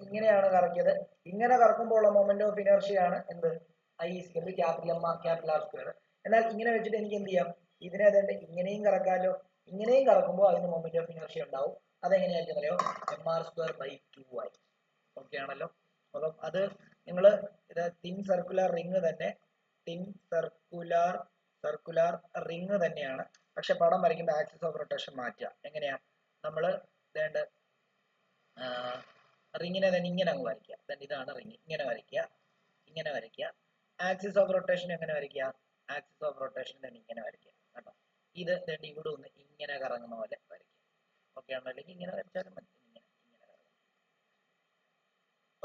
ഇങ്ങനെയാണ് കറക്കിയത്. ഇങ്ങനെ കറക്കുമ്പോൾ ഉള്ള മൊമെന്റ് ഓഫ് ഇനർഷ്യ ആണ് എന്ത്? I equal capital R². എന്നാൽ ഇങ്ങനെ വെച്ചിട്ട് എനിക്ക് എന്ത് ചെയ്യാം? ഇതിനെ ഇങ്ങനെയും കറക്കാമല്ലോ. ഇങ്ങനെയും കറക്കുമ്പോൾ അതിന് മൊമെന്റ് ഓഫ് ഇനർഷ്യ ഉണ്ടാവും. അതെങ്ങനെയായിരിക്കും അറിയോ? mr²/2 ആയി. ഓക്കെ ആണല്ലോ. അപ്പം അത് നിങ്ങൾ ഇത് തിൻ സർക്കുലർ റിംഗ് തന്നെ, തിൻ സർക്കുലർ റിംഗ് തന്നെയാണ്. പക്ഷെ പടം വരയ്ക്കുമ്പോൾ ആക്സിസ് ഓഫ് റൊട്ടേഷൻ മാറ്റുക. എങ്ങനെയാ? നമ്മൾ വേണ്ട റിങ്ങിനെ തന്നെ ഇങ്ങനെ അങ്ങ് വരയ്ക്കുക. ഇതാണ് റിങ്, ഇങ്ങനെ വരയ്ക്കുക. ആക്സിസ് ഓഫ് റൊട്ടേഷൻ എങ്ങനെ വരയ്ക്കുക? ആക്സിസ് ഓഫ് റൊട്ടേഷൻ തന്നെ ഇങ്ങനെ വരയ്ക്കുക കേട്ടോ. ഇത് ഇവിടെ ഒന്ന് ഇങ്ങനെ കറങ്ങുന്ന പോലെ വരയ്ക്കുക. ഓക്കെ ആണല്ലോ? അല്ലെങ്കിൽ ഇങ്ങനെ വരച്ചാലും മതി. ഇങ്ങനെ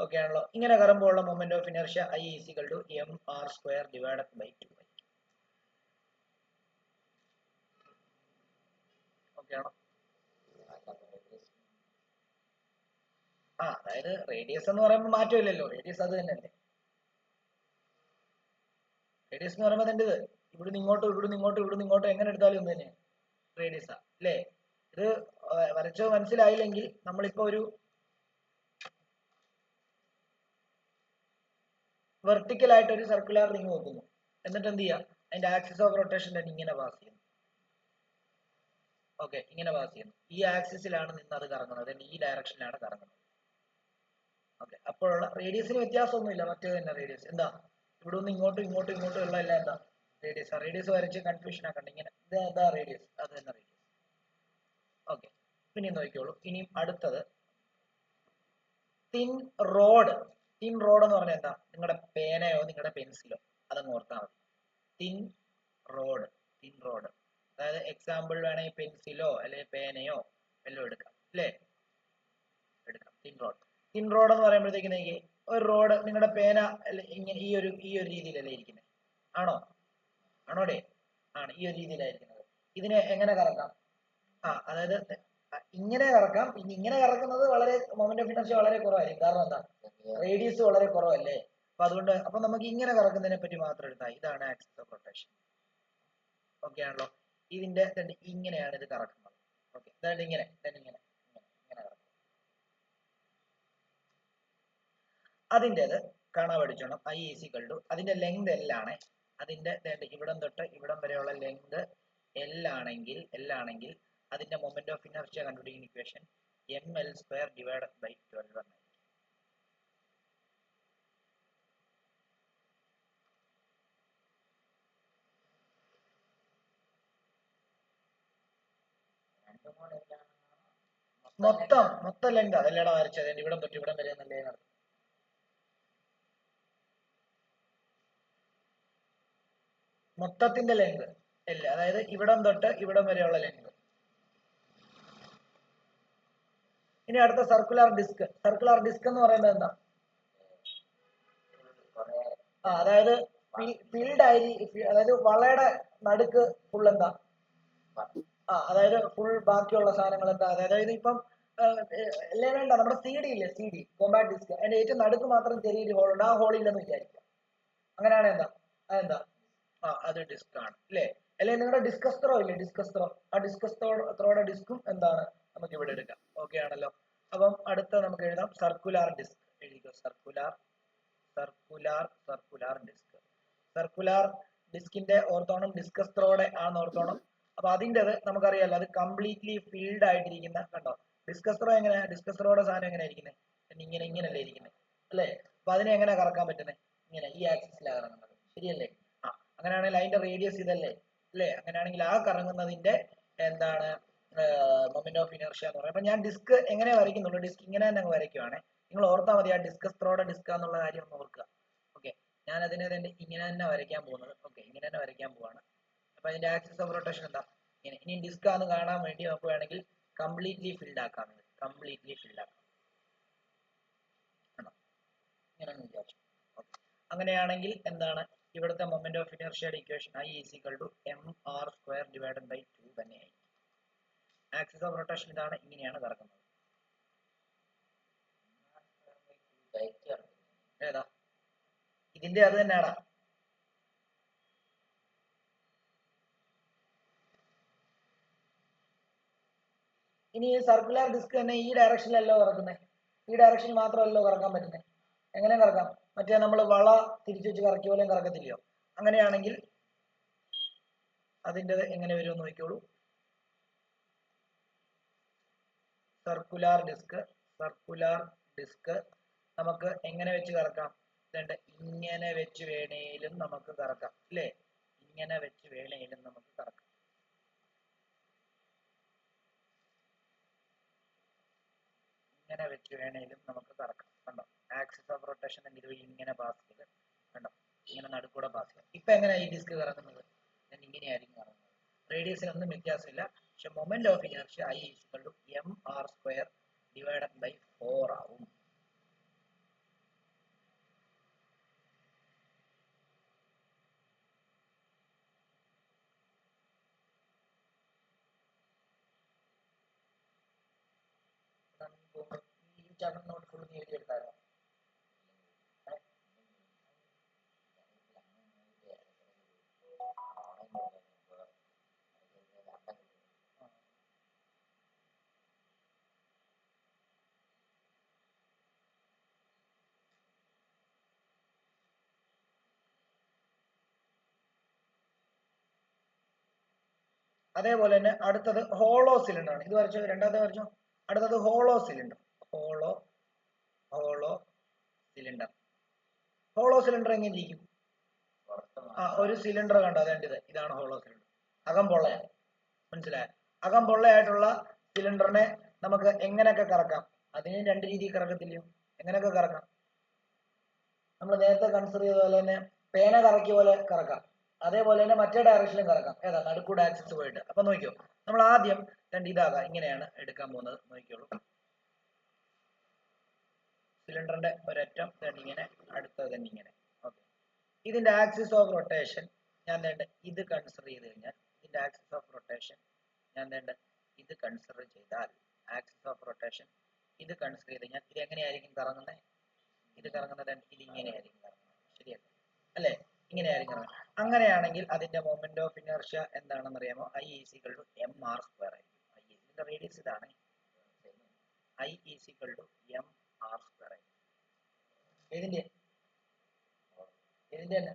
ഓക്കെ ആണല്ലോ? ഇങ്ങനെ കറങ്ങുമ്പോൾ ഉള്ള moment of inertia I equal to mr²/2. Okay ആണോ? അതായത് റേഡിയസ് എന്ന് പറയുമ്പോൾ മാറ്റമില്ലല്ലോ, റേഡിയസ് അത് തന്നെയല്ലേ. റേഡിയസ് എന്ന് പറയുമ്പോൾ ഇത് ഇവിടുന്ന് ഇങ്ങോട്ടും എങ്ങനെ എടുത്താലും ഒന്ന് തന്നെ റേഡിയസാ, അല്ലേ? ഇത് വരച്ചോ മനസ്സിലായില്ലെങ്കിൽ നമ്മളിപ്പോ ഒരു വെർട്ടിക്കൽ ആയിട്ട് ഒരു സർക്കുലർ റിംഗ് നോക്കുന്നു. എന്നിട്ട് എന്ത് ചെയ്യാം? അതിന്റെ ആക്സിസ് ഓഫ് റൊട്ടേഷൻ തന്നെ ഇങ്ങനെ പാസ് ചെയ്യുന്നു. ഓക്കെ, ഇങ്ങനെ പാസ് ചെയ്യുന്നു. ഈ ആക്സിസിലാണ് നിന്ന് അത് കറങ്ങുന്നത്, ഈ ഡയറക്ഷനിലാണ് കറങ്ങുന്നത്. ഓക്കെ, അപ്പോഴുള്ള റേഡിയസിന് വ്യത്യാസമൊന്നുമില്ല, മറ്റേ തന്നെ റേഡിയസ്. എന്താ? ഇവിടെ നിന്ന് ഇങ്ങോട്ടും ഉള്ള എല്ലാം എന്താ? റേഡിയസ് വരച്ച് കൺഫ്യൂഷൻ ആക്കണ്ട. ഇങ്ങനെ ഇതാ റേഡിയസ്, അത് തന്നെ റേഡിയസ്. ഓക്കെ, ഇനി നോക്കിക്കോളൂ. ഇനിയും അടുത്തത് തിൻ റോഡ് എന്ന് പറഞ്ഞാൽ എന്താ? നിങ്ങളുടെ പേനയോ നിങ്ങളുടെ പെൻസിലോ അതങ്ങ് ഓർത്താൽ മതി. തിൻ റോഡ്, അതായത് എക്സാമ്പിൾ വേണമെങ്കിൽ പെൻസിലോ അല്ലെങ്കിൽ പേനയോ എല്ലാം എടുക്കാം, അല്ലേ? എടുക്കാം. തിൻ റോഡ് എന്ന് പറയുമ്പോഴത്തേക്ക് ഒരു റോഡ് നിങ്ങളുടെ പേന ഇങ്ങനെ ഈ ഒരു രീതിയിലല്ലേ ഇരിക്കുന്നത്? ആണോടെ? ആണ്, ഈ ഒരു രീതിയിലായിരിക്കുന്നത്. ഇതിനെ എങ്ങനെ കറക്കാം? അതായത് ഇങ്ങനെ കറക്കാം. ഇങ്ങനെ കറക്കുന്നത് വളരെ മൊമെന്റ് ഓഫ് ഇനർഷ്യ വളരെ കുറവായിരിക്കും. കാരണം എന്താ? റേഡിയസ് വളരെ കുറവല്ലേ. അപ്പൊ നമുക്ക് ഇങ്ങനെ കറക്കുന്നതിനെ പറ്റി മാത്രം എടുത്താൽ ഇതാണ് ആക്സിസ് ഓഫ് റൊട്ടേഷൻ. ഓക്കെ ആണല്ലോ? ഇതിന്റെ ഇങ്ങനെയാണ് ഇത് കറക്കുന്നത്. ഓക്കെ, അതായത് ഇങ്ങനെ ഇങ്ങനെ കറക്കും. അതിൻ്റെത് കാണാൻ പഠിച്ചോണം. I ഈസ് ഈക്വൽ ടു അതിന്റെ ലെങ്ത് L ആണ്. അതിന്റെ ഇവിടം തൊട്ട് ഇവിടം വരെയുള്ള ലെങ്ത് L ആണെങ്കിൽ അതിന്റെ മൊമെന്റ് ഓഫ് ഇനർഷ്യ കണ്ടുപിടിക്കുന്ന ഇക്വേഷൻ ml² ഡിവൈഡഡ് ബൈ 12 എന്നായിരിക്കും. മൊത്തം ലെങ്ത് അതല്ലേടാ വരച്ചത്. ഇവിടം തൊട്ട് ഇവിടം വരെ എന്നല്ലേ നടത്തും. മൊത്തത്തിന്റെ ലെങ്ത് L, അതായത് ഇവിടം തൊട്ട് ഇവിടം വരെയുള്ള ലെങ്ത്. ഇനി അടുത്ത സർക്കുലർ ഡിസ്ക്. സർക്കുലർ ഡിസ്ക് എന്ന് പറയുന്നത് എന്താ? അതായത് ഫിൽഡ് അതായത് വളയുടെ നടുക്ക് ഫുൾ എന്താ? അതായത് ഫുൾ ബാക്കിയുള്ള സാധനങ്ങൾ എന്താ? അതായത് ഇപ്പം അല്ലേ വേണ്ട, നമ്മുടെ CD ഇല്ലേ, CD കോമ്പാക്ട് ഡിസ്ക്, അതിന്റെ ഏറ്റവും നടുക്ക് മാത്രം ചെറിയൊരു ഹോൾ ഉണ്ട്. ആ ഹോളില്ലെന്ന് വിചാരിക്കാം. അങ്ങനെയാണ് എന്താ? അതെന്താ? അത് ഡിസ്ക് ആണ് അല്ലേ? അല്ലെ നിങ്ങളുടെ ഡിസ്കസ് ത്രോ ഇല്ലേ, ഡിസ്കസ് ത്രോ, ആ ഡിസ്കസ് ത്രോയുടെ ഡിസ്കും എന്താണ് നമുക്ക് ഇവിടെ എടുക്കാം. ഓക്കെ ആണല്ലോ. അപ്പം അടുത്ത നമുക്ക് എഴുതാം സർക്കുലാർ ഡിസ്ക്. എഴുതിക്കോ, സർക്കുലാർ ഡിസ്ക്. സർക്കുലാർ ഡിസ്കിന്റെ ഓർത്തോണം ഡിസ്കസ് ത്രോയുടെ ആണെന്ന് ഓർത്തോണം. അപ്പൊ അതിൻ്റെത് നമുക്കറിയാലോ, അത് കംപ്ലീറ്റ്ലി ഫിൽഡ് ആയിട്ടിരിക്കുന്ന, കണ്ടോ? ഡിസ്കസ് ത്രോ എങ്ങനെയാ? ഡിസ്കസ് ത്രോയുടെ സാധനം എങ്ങനെയാ ഇരിക്കുന്നത്? ഇങ്ങനെയല്ലേ ഇരിക്കുന്നത് അല്ലേ? അപ്പൊ അതിനെ എങ്ങനെ കറക്കാൻ പറ്റുന്നത്? ഇങ്ങനെ ഈ ആക്സിസിലാണ് കറങ്ങുന്നത്, ശരിയല്ലേ? അങ്ങനെയാണെങ്കിൽ അതിന്റെ റേഡിയസ് ഇതല്ലേ അല്ലേ? അങ്ങനെയാണെങ്കിൽ ആ കറങ്ങുന്നതിന്റെ എന്താണ് മൊമെന്റ് ഓഫ് ഇനർഷ്യ എന്ന് പറയുന്നത്. അപ്പൊ ഞാൻ ഡിസ്ക് എങ്ങനെ വരയ്ക്കുന്നുള്ളൂ, ഡിസ്ക് ഇങ്ങനെ തന്നെ അങ്ങ് വരയ്ക്കുവാണ്. നിങ്ങൾ ഓർത്താൽ മതി ആ ഡിസ്കസ് ത്രോയുടെ ഡിസ്ക് എന്നുള്ള കാര്യം ഒന്ന് ഓർക്കുക. ഓക്കെ, ഞാൻ അതിനെ ഇങ്ങനെ തന്നെ വരയ്ക്കാൻ പോകുന്നത്. ഓക്കെ, ഇങ്ങനെ തന്നെ വരയ്ക്കാൻ പോവാണ്. അപ്പൊ അതിന്റെ ആക്സിസ് ഓഫ് റൊട്ടേഷൻ എന്താ? ഇങ്ങനെ. ഇനി ഡിസ്ക് ആണെന്ന് കാണാൻ വേണ്ടി നമുക്ക് വേണമെങ്കിൽ കംപ്ലീറ്റ്ലി ഫിൽഡ് ആക്കാം. ഇങ്ങനെ വിചാരിച്ചു. അങ്ങനെയാണെങ്കിൽ എന്താണ് ഇവിടുത്തെ മൊമെന്റ് ഓഫ് ഇനർഷ്യയുടെ equation? I is equal to mr² divided by 2 തന്നെയായി. ആക്സിസ് ഓഫ് റൊട്ടേഷൻ ഇതാണ്, ഇങ്ങനെയാണ് കറക്കുന്നത്. ഏതാ? ഇതിന്റെ അത് തന്നെയാടാ. ഇനി ഈ സർക്കുലർ ഡിസ്ക് തന്നെ ഈ ഡയറക്ഷനിലല്ലോ കറക്കുന്നത്. ഈ ഡയറക്ഷനിൽ മാത്രമല്ലോ കറക്കാൻ പറ്റുന്നത്. എങ്ങനെ കറക്കാം? മറ്റേ നമ്മൾ വള തിരിച്ചു വെച്ച് കറക്കിയ പോലെയും കറക്കത്തില്ലയോ? അങ്ങനെയാണെങ്കിൽ അതിൻ്റെ എങ്ങനെ വരുമെന്ന് നോക്കിക്കോളൂ. സർക്കുലാർ ഡിസ്ക് നമുക്ക് എങ്ങനെ വെച്ച് കറക്കാം? ഇങ്ങനെ വെച്ച് വേണേലും നമുക്ക് കറക്കാം അല്ലേ? ഇങ്ങനെ വെച്ച് വേണേലും നമുക്ക് കറക്കാം. ഇങ്ങനെ വെച്ച് വേണേലും നമുക്ക് കറക്കാം. കണ്ടോ? ആക്സിസ് ഓഫ് റൊട്ടേഷൻ ഇതുവഴി ഇങ്ങനെ പാസ് ചെയ്ത്, കണ്ടോ? ഇങ്ങനെ നടുക്കൂടെ പാസ് ചെയ്യാം. ഇപ്പൊ എങ്ങനെയാ ഈ ഡിസ്ക് കറങ്ങുന്നത്? ഇങ്ങനെയായിരിക്കും കറങ്ങുന്നത്. റേഡിയസിനൊന്നും വ്യത്യാസമില്ല. പക്ഷെ moment of inertia I is equal to mr² divided by 4 ആവും. ഈ ചാപ്റ്റർ നോട്ട് ഫുൾ എഴുതിയെടുത്തായിരുന്നു. അതേപോലെ തന്നെ അടുത്തത് ഹോളോ സിലിണ്ടർ ആണ്. ഇത് വരച്ചോ, രണ്ടാമത്തെ വരച്ചോ. അടുത്തത് ഹോളോ സിലിണ്ടർ. ഹോളോ സിലിണ്ടർ എങ്ങനെ ഇരിക്കും? ഒരു സിലിണ്ടർ കണ്ടോ? അതേണ്ടത് ഇതാണ് ഹോളോ സിലിണ്ടർ. അകം പൊള്ളയാണ്, മനസ്സിലായ? അകം പൊള്ളയായിട്ടുള്ള സിലിണ്ടറിനെ നമുക്ക് എങ്ങനെയൊക്കെ കറക്കാം? അതിന് രണ്ട് രീതിയിൽ കറക്കത്തില്ലയോ? എങ്ങനെയൊക്കെ കറക്കാം? നമ്മൾ നേരത്തെ കൺസിഡർ ചെയ്ത പോലെ തന്നെ പേന കറക്കിയ പോലെ കറക്കാം. അതേപോലെ തന്നെ മറ്റേ ഡയറക്ഷനിലും കറക്കാം. ഏതാ? നടുക്കൂടെ ആക്സിസ് പോയിട്ട്. അപ്പൊ നോക്കിയോ, നമ്മൾ ആദ്യം ഇതാകാം, ഇങ്ങനെയാണ് എടുക്കാൻ പോകുന്നത്. നോക്കിയോളൂ, സിലിണ്ടറിന്റെ ഒരറ്റം ഇങ്ങനെ, അടുത്തത് ഇങ്ങനെ. ഓക്കെ, ഇതിന്റെ ആക്സിസ് ഓഫ് റൊട്ടേഷൻ ഞാൻ ഇത് കൺസിഡർ ചെയ്ത് കഴിഞ്ഞാൽ, ഇതിന്റെ ആക്സിസ് ഓഫ് റൊട്ടേഷൻ ഞാൻ ഇത് കൺസിഡർ ചെയ്താൽ, ആക്സിസ് ഓഫ് റൊട്ടേഷൻ ഇത് കൺസിഡർ ചെയ്ത് കഴിഞ്ഞാൽ ഇത് എങ്ങനെയായിരിക്കും കറങ്ങുന്നത്? ഇത് കറങ്ങുന്നത് ഇതിങ്ങനെയായിരിക്കും കറങ്ങുന്നത്, ശരിയല്ലേ? അല്ലേ? ഇങ്ങനെയായിരിക്കും കറങ്ങുന്നത്. അങ്ങനെയാണെങ്കിൽ അതിന്റെ മൊമെന്റ് ഓഫ് ഇനർഷ്യ എന്താണെന്ന് അറിയാമോ? I is equal to M R square ആയിരിക്കും. ഇതിന്റെ റേഡിയസ് ഇതാണ്. I is equal to M R square ആയിരിക്കും. ഇതിന്റെ തന്നെ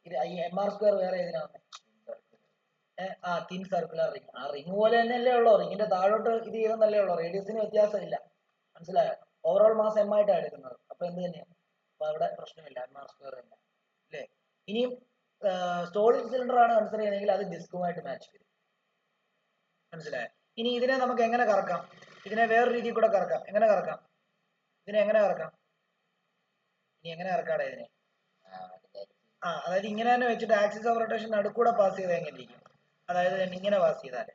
ഇത് എം ആർ സ്ക്വയർ വേറെ ഏതിനാണ്? Thin circular ring. ആ റിംഗ് പോലെ തന്നെയല്ലേ ഉള്ളൂ. റിംഗിന്റെ താഴോട്ട് ഇത് ചെയ്തെന്നല്ലേ ഉള്ളൂ. റേഡിയസിന് വ്യത്യാസമില്ല. മനസ്സിലായോ? ഓവറോൾ മാസ് എം ആയിട്ടാണ് എടുക്കുന്നത്. അപ്പൊ എന്ത് തന്നെയാണ്? അപ്പൊ അവിടെ പ്രശ്നമില്ല, എം ആർ സ്ക്വയർ തന്നെ അല്ലേ. ഇനിയും സോളിഡ് സിലിണ്ടർ ആണ് കൺസിഡർ ചെയ്യുന്നതെങ്കിൽ അത് ഡിസ്കുമായിട്ട് മാച്ച് വരും. മനസ്സിലായോ? ഇനി ഇതിനെ നമുക്ക് എങ്ങനെ കറക്കാം? ഇതിനെ വേറെ രീതിയിൽ കൂടെ കറക്കാം. എങ്ങനെ കറക്കാം? ഇതിനെ എങ്ങനെ കറക്കാം? ഇനി എങ്ങനെ കറക്കാടെ ഇതിനെ? അതായത് ഇങ്ങനെ തന്നെ വെച്ചിട്ട് ആക്സിസ് ഓഫ് റൊട്ടേഷൻ നടുക്കൂടെ പാസ് ചെയ്ത് എങ്ങനെ ഇരിക്കും? അതായത് ഇങ്ങനെ പാസ് ചെയ്താലേ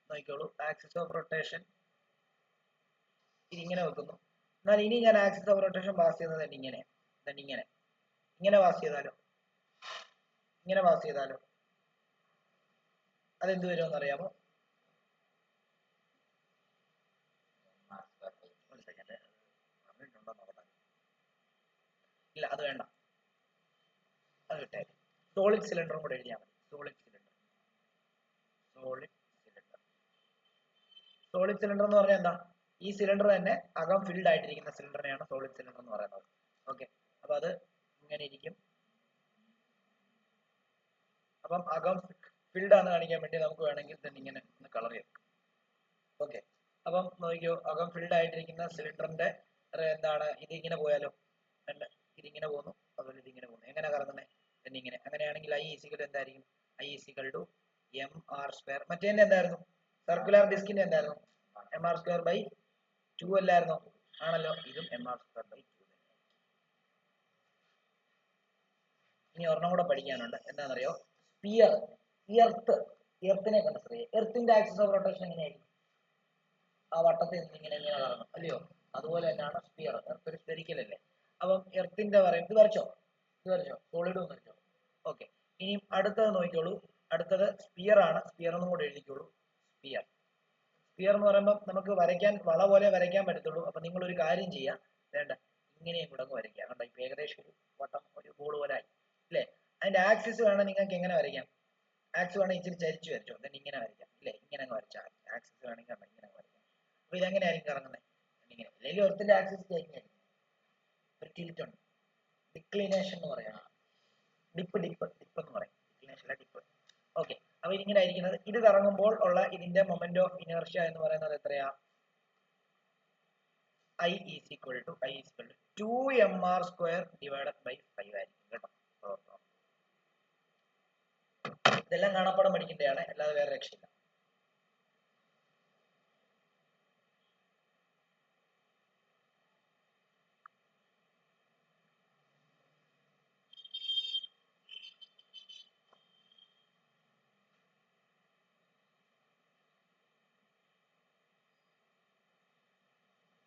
നോക്കിക്കോളൂ. ആക്സിസ് ഓഫ് റൊട്ടേഷൻ ഇതിങ്ങനെ വെക്കുന്നു. എന്നാൽ ഇനി ഞാൻ ആക്സിസ് ഓഫ് റൊട്ടേഷൻ പാസ് ചെയ്യുന്നത് ഇങ്ങനെ ഇങ്ങനെ പാസ് ചെയ്താലോ, ഇങ്ങനെ പാസ് ചെയ്താലോ അതെന്ത് വരുമെന്ന് അറിയാമോ? ഇല്ല, അത് വേണ്ട, അത് വിട്ടേ. സോളിഡ് സിലിണ്ടറും കൂടെ എഴുതിയാൽ മതി. സോളിഡ് സിലിണ്ടർ എന്ന് പറഞ്ഞാൽ എന്താ? ഈ സിലിണ്ടർ തന്നെ അകം ഫിൽഡ് ആയിട്ടിരിക്കുന്ന സിലിണ്ടറിനെയാണ് സോളിഡ് സിലിണ്ടർ എന്ന് പറയുന്നത്. ഓക്കെ, അപ്പൊ അത് ഇങ്ങനെ ഇരിക്കും. അപ്പം അകം ഫിൽഡ് ആണ് കാണിക്കാൻ വേണ്ടി നമുക്ക് വേണമെങ്കിൽ തന്നെ ഇങ്ങനെ ഒന്ന് കളർ ചെയ്യാം. ഓക്കെ, അപ്പം നോക്കിയോ, അകം ഫിൽഡ് ആയിട്ടിരിക്കുന്ന സിലിണ്ടറിന്റെ എന്താണ് ഇത് ഇങ്ങനെ പോയാലോ, ഇതിങ്ങനെ പോകുന്നു, അതുപോലെ ഇതിങ്ങനെ പോകുന്നു. എങ്ങനെ കറങ്ങുന്നത്? തന്നെ ഇങ്ങനെ. അങ്ങനെയാണെങ്കിൽ I ഈസിക്കൽ എന്തായിരിക്കും? I is equal to M R square. മറ്റേ എന്തായിരുന്നു? സർക്കുലർ ഡിസ്കിന്റെ എന്തായിരുന്നു? എം ആർ സ്ക്വയർ ബൈ 2 അല്ലായിരുന്നോ? ആണല്ലോ. ഇതും എം ആർ സ്ക്വയർ ബൈ 2. ഇനി ഒരെണ്ണം കൂടെ പഠിക്കാനുണ്ട്. എന്താണെന്നറിയോ? സ്പിയർ, എർത്തിനെ കൺസിഡർ ചെയ്യുക. എർത്തിന്റെ ആക്സിസ് ഓഫ് റൊട്ടേഷൻ എങ്ങനെയായിരിക്കും? ആ വട്ടത്തിൽ നിന്ന് ഇങ്ങനെ കറങ്ങും അല്ലയോ? അതുപോലെ തന്നെയാണ് സ്പിയർ. എർത്ത് ഒരു സ്പെരിക്കൽ അല്ലേ? അപ്പം എർത്തിന്റെ പറയും. ഇത് വരച്ചോ, സോളിഡും വരച്ചോ. ഓക്കെ, ഇനി അടുത്തത് നോക്കിക്കോളൂ. അടുത്തത് സ്പിയർ ആണ്. സ്പിയർ എന്നും കൂടെ എഴുതിക്കോളൂ. സ്പിയർ എന്ന് പറയുമ്പോൾ നമുക്ക് വരയ്ക്കാൻ വള പോലെ വരയ്ക്കാൻ പറ്റത്തുള്ളൂ. അപ്പൊ നിങ്ങൾ ഒരു കാര്യം ചെയ്യാം, വേണ്ട ഇങ്ങനെയും കൂടെ വരയ്ക്കുക. കണ്ടോ, ഇപ്പൊ ഏകദേശം ഒരു വട്ടം, ഒരു ബോൾ പോലെ ആയി അല്ലേ? അതിന്റെ ആക്സിസ് വേണം നിങ്ങൾക്ക് എങ്ങനെ വരയ്ക്കാം? ആക്സിസ് വേണമെങ്കിൽ ഇച്ചിരി ചരിച്ചു വരച്ചോ, then ഇങ്ങനെ വരയ്ക്കാം ഇല്ലേ? ഇങ്ങനെ അങ്ങ് വരച്ചാൽ ആക്സിസ് വേണമെങ്കിൽ ഇങ്ങനെ വരയ്ക്കാം. അപ്പൊ ഇതെങ്ങനെയായിരിക്കും കറങ്ങുന്നത്? ഇങ്ങനെ. അല്ലെങ്കിൽ എർത്തിന്റെ ആക്സിസ് എങ്ങനെയായിരിക്കും? ഒരു ടിൽറ്റ് ഉണ്ട്, ഡിക്ലിനേഷൻ എന്ന് പറയാം. ഡിപ്പ് എന്ന് പറയും. ഡിക്ലിനേഷൻ അല്ല, ഡിപ്പ്. ഓക്കെ, അപ്പൊ ഇതിങ്ങനെ ആയിരിക്കുന്നത്. ഇത് കറങ്ങുമ്പോൾ ഉള്ള ഇതിന്റെ മൊമെന്റ് ഓഫ് ഇനർഷ്യ എന്ന് പറയുന്നത് എത്രയാ? I is equal to 2mr square divided by 5 ആയിരിക്കും കേട്ടോ. ഇതെല്ലാം കാണാപ്പാടം പഠിക്കേണ്ടതാണ്, അല്ലാതെ വേറെ രക്ഷയില്ല.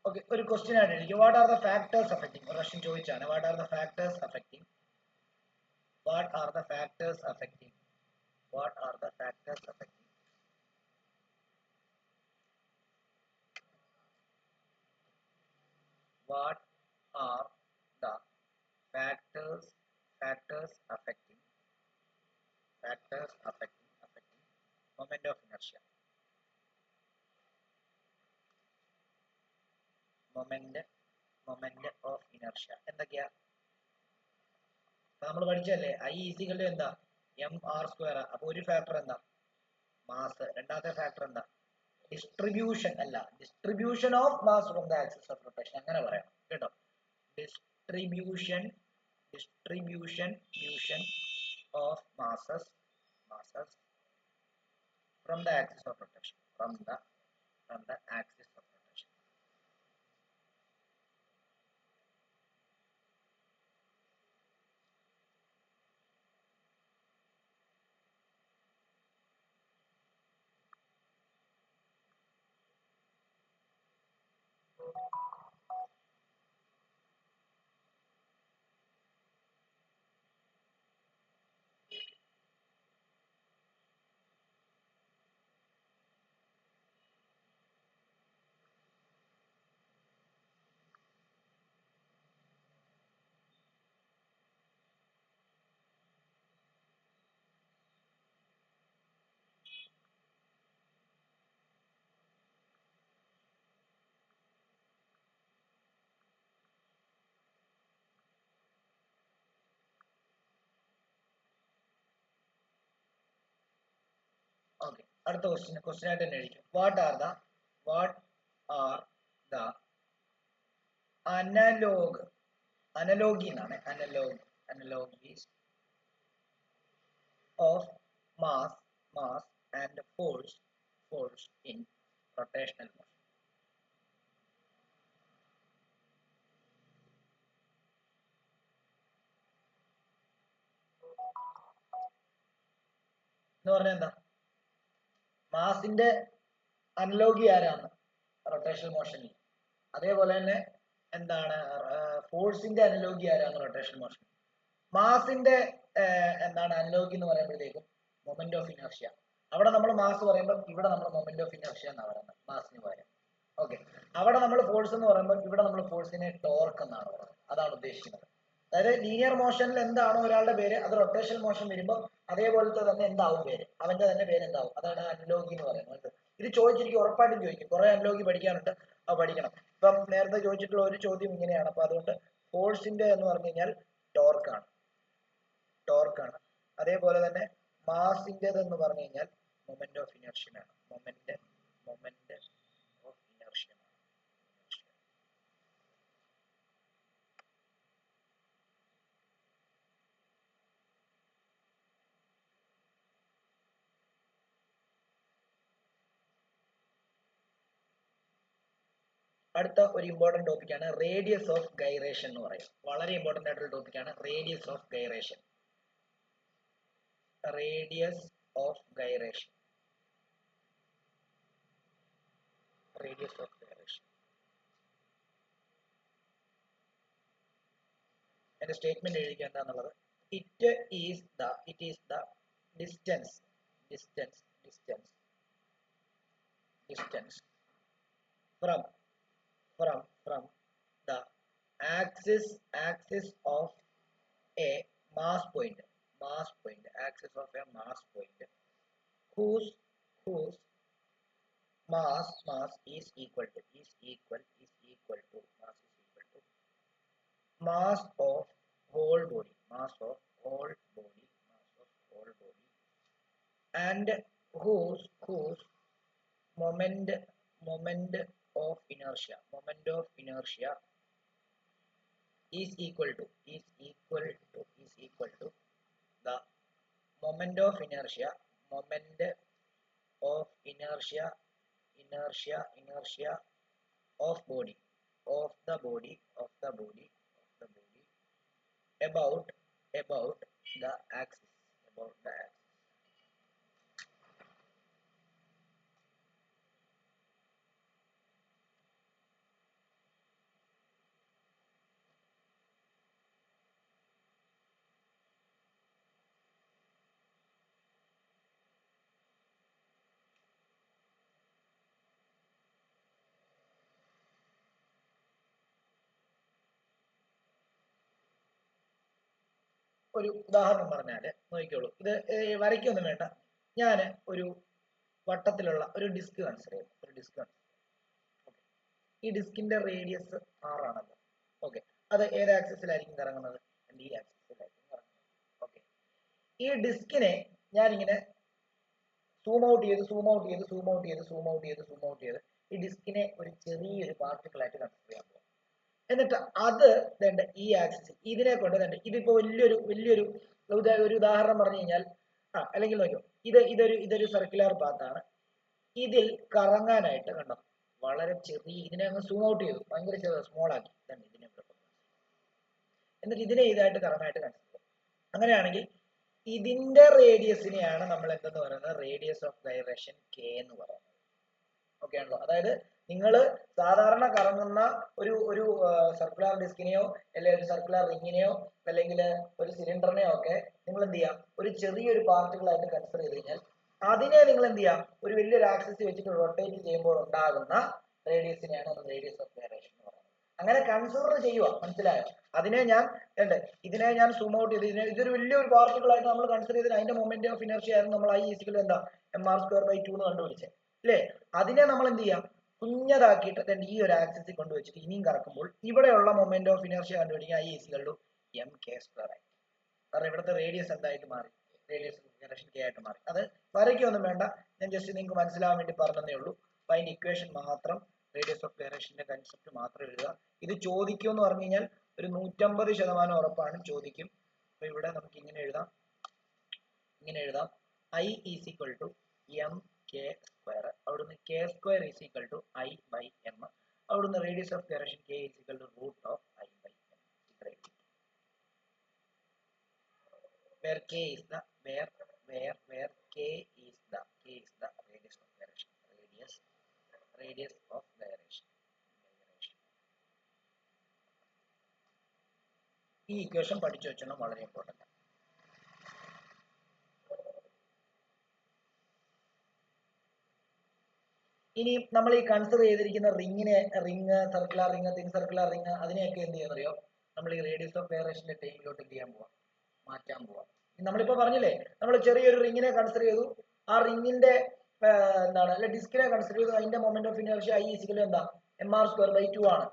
ഓക്കെ, ഒരു ക്വസ്റ്റ്യൻ ആയിട്ട് എനിക്ക് what are the factors affecting? ഒരു പ്രാവശ്യം ചോദിച്ചാണ്. What are the factors affecting? What are the factors affecting? What are the factors affecting? What are the factors affecting moment of inertia? Moment of inertia എന്തൊക്കെയാ നമ്മൾ പഠിച്ചല്ലേ? I ഈസിക്കൽ ടു എന്താ? M R square. അപ്പൊ ഒരു ഫാക്ടർ എന്താ? മാസ്. രണ്ടാമത്തെ ഫാക്ടർ എന്താ? ഡിസ്ട്രിബ്യൂഷൻ അല്ല, distribution of mass from the axis of rotation. അങ്ങനെ പറയണം കേട്ടോ. Distribution of masses from the axis of rotation. From the axis of rotation. അടുത്ത ക്വസ്റ്റ്യൻ ആയിട്ട് തന്നെ എഴുതിക്കും. വാട്ട് ആർ ദ അനലോഗി എന്നാണ് അനലോഗീസ് of mass and force in rotational motion. എന്ന് പറഞ്ഞാൽ എന്താ? മാസിന്റെ അനലോഗി ആരാണ്? റൊട്ടേഷണൽ മോഷനിൽ. അതേപോലെ തന്നെ എന്താണ് ഫോഴ്സിന്റെ അനലോഗി ആരാണ്? Rotational motion. മാസിന്റെ എന്താണ് അനലോഗി എന്ന് പറയുമ്പോഴത്തേക്കും മൊമെന്റ് ഓഫ് ഇനർഷ്യ. അവിടെ നമ്മൾ മാസ് പറയുമ്പോൾ ഇവിടെ നമ്മൾ മൊമെന്റ് ഓഫ് ഇനർഷ്യ എന്നാണ് പറയുന്നത് മാസിന് പകരം. ഓക്കെ, അവിടെ നമ്മൾ ഫോഴ്സ് എന്ന് പറയുമ്പോൾ ഇവിടെ നമ്മൾ ഫോഴ്സിനെ ടോർക്ക് എന്നാണ് പറയുന്നത്. അതാണ് ഉദ്ദേശിക്കുന്നത്. അതായത് ലീനിയർ മോഷനിൽ എന്താണോ ഒരാളുടെ പേര്, അത് റൊട്ടേഷണൽ മോഷൻ വരുമ്പോൾ അതേപോലത്തെ തന്നെ എന്താവും പേര്, അവന്റെ തന്നെ പേര് എന്താവും. അതാണ് അനലോഗി എന്ന് പറയുന്നത്. ഇത് ചോദിച്ചിരിക്കും, ഉറപ്പായിട്ടും ചോദിക്കും. കുറെ അനലോഗി പഠിക്കാനുണ്ട്, അത് പഠിക്കണം. ഇപ്പം നേരത്തെ ചോദിച്ചിട്ടുള്ള ഒരു ചോദ്യം ഇങ്ങനെയാണ്. അപ്പൊ അതുകൊണ്ട് ഫോഴ്സിന്റെ എന്ന് പറഞ്ഞു കഴിഞ്ഞാൽ ടോർക്കാണ്. അതേപോലെ തന്നെ മാസിന്റേത് എന്ന് പറഞ്ഞു കഴിഞ്ഞാൽ മൊമെന്റ് ഓഫ് ഇനർഷ്യ ആണ്. Moment of inertia. അടുത്ത ഒരു ഇമ്പോർട്ടന്റ് ടോപ്പിക്കാണ് റേഡിയസ് ഓഫ് ഗൈറേഷൻ എന്ന് പറയും. വളരെ ഇമ്പോർട്ടന്റ് ആയിട്ടുള്ള ടോപ്പിക്കാണ് radius of gyration. Radius of gyration. എന്റെ സ്റ്റേറ്റ്മെന്റ് എഴുതിക്കുക എന്താന്നുള്ളത്. It is the distance from the axis of a mass point whose mass is equal to mass of whole body and whose moment of inertia is equal to the moment of inertia of the body about the axis. ഒരു ഉദാഹരണം പറഞ്ഞാല് നോക്കിക്കോളൂ. ഇത് വരയ്ക്കൊന്നും വേണ്ട. ഞാൻ ഒരു വട്ടത്തിലുള്ള ഒരു ഡിസ്ക് കൺസിഡർ ചെയ്യുന്നു. ഈ ഡിസ്കിന്റെ റേഡിയസ് 6 ആണല്ലോ. ഓക്കെ, അത് ഏത് ആക്സിസിലായിരിക്കും കറങ്ങുന്നത്? ഈ ആക്സിസിലായിരിക്കും കറങ്ങുന്നത്. ഓക്കെ, ഈ ഡിസ്കിനെ ഞാനിങ്ങനെ സൂം ഔട്ട് ചെയ്ത് ഈ ഡിസ്കിനെ ഒരു ചെറിയൊരു പാർട്ടിക്കിൾ ആയിട്ട് കൺസിഡർ ചെയ്യാൻ പോകും. എന്നിട്ട് അത് വേണ്ട ഈ ആക്സിസ് ഇതിനെ കൊണ്ട് തന്നെ ഇതിപ്പോ വലിയൊരു ഒരു ഉദാഹരണം പറഞ്ഞു കഴിഞ്ഞാൽ അല്ലെങ്കിൽ നോക്കിയോ, ഇതൊരു സർക്കുലർ പാത്താണ്. ഇതിൽ കറങ്ങാനായിട്ട് കണ്ടോ വളരെ ചെറിയ ഇതിനെ അങ്ങ് സൂം ഔട്ട് ചെയ്തു, ഭയങ്കര സ്മോൾ ആക്കി ഇതിനെ. എന്നിട്ട് ഇതിനെ ഇതായിട്ട് കറങ്ങാനായിട്ട് കൺസിഡർ ചെയ്യും. അങ്ങനെയാണെങ്കിൽ ഇതിന്റെ റേഡിയസിനെയാണ് നമ്മൾ എന്തെന്ന് പറയുന്നത്? റേഡിയസ് ഓഫ് ഗൈറേഷൻ കെ എന്ന് പറയുന്നത്. ഓക്കെ ആണല്ലോ. അതായത് നിങ്ങൾ സാധാരണ കറങ്ങുന്ന ഒരു സർക്കുലർ ഡിസ്കിനെയോ അല്ലെങ്കിൽ ഒരു സർക്കുലർ റിങ്ങിനെയോ അല്ലെങ്കിൽ ഒരു സിലിണ്ടറിനെയോ ഒക്കെ നിങ്ങൾ എന്ത് ചെയ്യാം? ഒരു ചെറിയൊരു പാർട്ടിക്കിൾ ആയിട്ട് കൺസിഡർ ചെയ്ത് കഴിഞ്ഞാൽ അതിനെ നിങ്ങൾ എന്ത് ചെയ്യാം? ഒരു വലിയൊരു ആക്സിസ് വെച്ചിട്ട് റൊട്ടേറ്റ് ചെയ്യുമ്പോൾ ഉണ്ടാകുന്ന റേഡിയസിനെയാണ് റേഡിയസ് ഓഫ് ഗൈറേഷൻ എന്ന് പറയുന്നത്. അങ്ങനെ കൺസിഡർ ചെയ്യുക, മനസ്സിലായോ? ഇതിനെ ഞാൻ സൂം ഔട്ട് ചെയ്ത് ഇതൊരു വലിയൊരു പാർട്ടിക്കിൾ ആയിട്ട് നമ്മൾ കൺസിഡർ ചെയ്തിട്ട് അതിന്റെ മൊമെന്റ് ഓഫ് ഇനർഷ്യ ആയിരുന്നു നമ്മൾ I = എന്താ mr²/2 എന്ന് കണ്ടുപിടിച്ചത് അല്ലേ? അതിനെ നമ്മൾ എന്ത് ചെയ്യാം? കുഞ്ഞതാക്കിയിട്ട് ഈ ഒരു ആക്സിസിൽ കൊണ്ടുവച്ചിട്ട് ഇനിയും കറക്കുമ്പോൾ ഇവിടെയുള്ള മൊമെന്റ് ഓഫ് ഇനർഷ്യ കണ്ടുപിടിക്കുക I = mk². കാരണം ഇവിടുത്തെ റേഡിയസ് എന്തായിട്ട് മാറി? റേഡിയസ് ഓഫ് ഗൈറേഷൻ കെ ആയിട്ട് മാറി. അത് വരയ്ക്കൊന്നും വേണ്ട, ഞാൻ ജസ്റ്റ് നിങ്ങൾക്ക് മനസ്സിലാവാൻ വേണ്ടി പറഞ്ഞതേ ഉള്ളൂ. അപ്പൊ അതിന്റെ ഇക്വേഷൻ മാത്രം, റേഡിയസ് ഓഫ് ഗൈറേഷന്റെ കൺസെപ്റ്റ് മാത്രം എഴുതുക. ഇത് ചോദിക്കും എന്ന് പറഞ്ഞു കഴിഞ്ഞാൽ ഒരു 150% ഉറപ്പാണ് ചോദിക്കും. അപ്പൊ ഇവിടെ നമുക്ക് ഇങ്ങനെ എഴുതാം, I is equal to M K square, അവിടുന്ന് K square is equal to I by M, അവിടുന്ന് radius of gyration K is equal to root of I by M. where k is the where k is the radius of gyration, radius of gyration. ഈ ഇക്വേഷൻ പഠിച്ചു വെച്ചണം, വളരെ ഇമ്പോർട്ടന്റ്. ഇനി നമ്മൾ ഈ കൺസിഡർ ചെയ്തിരിക്കുന്ന ring circular ring, thin circular ring, അതിനെയൊക്കെ എന്ത് ചെയ്യാൻ, നമ്മൾ ഈ റേഡിയസ് ഓഫ് ഗൈറേഷന്റെ ടൈമിലോട്ട് എന്ത് ചെയ്യാൻ പോവാ, മാറ്റാൻ പോവാ. നമ്മളിപ്പോ പറഞ്ഞില്ലേ, നമ്മൾ ചെറിയൊരു റിങ്ങിനെ കൺസിഡർ ചെയ്തു, ആ റിങ്ങിന്റെ എന്താണ് അല്ലെ ഡിസ്കിനെ കൺസിഡർ ചെയ്തു, അതിന്റെ moment of inertia I equal എന്താ mr²/2 ആണ്.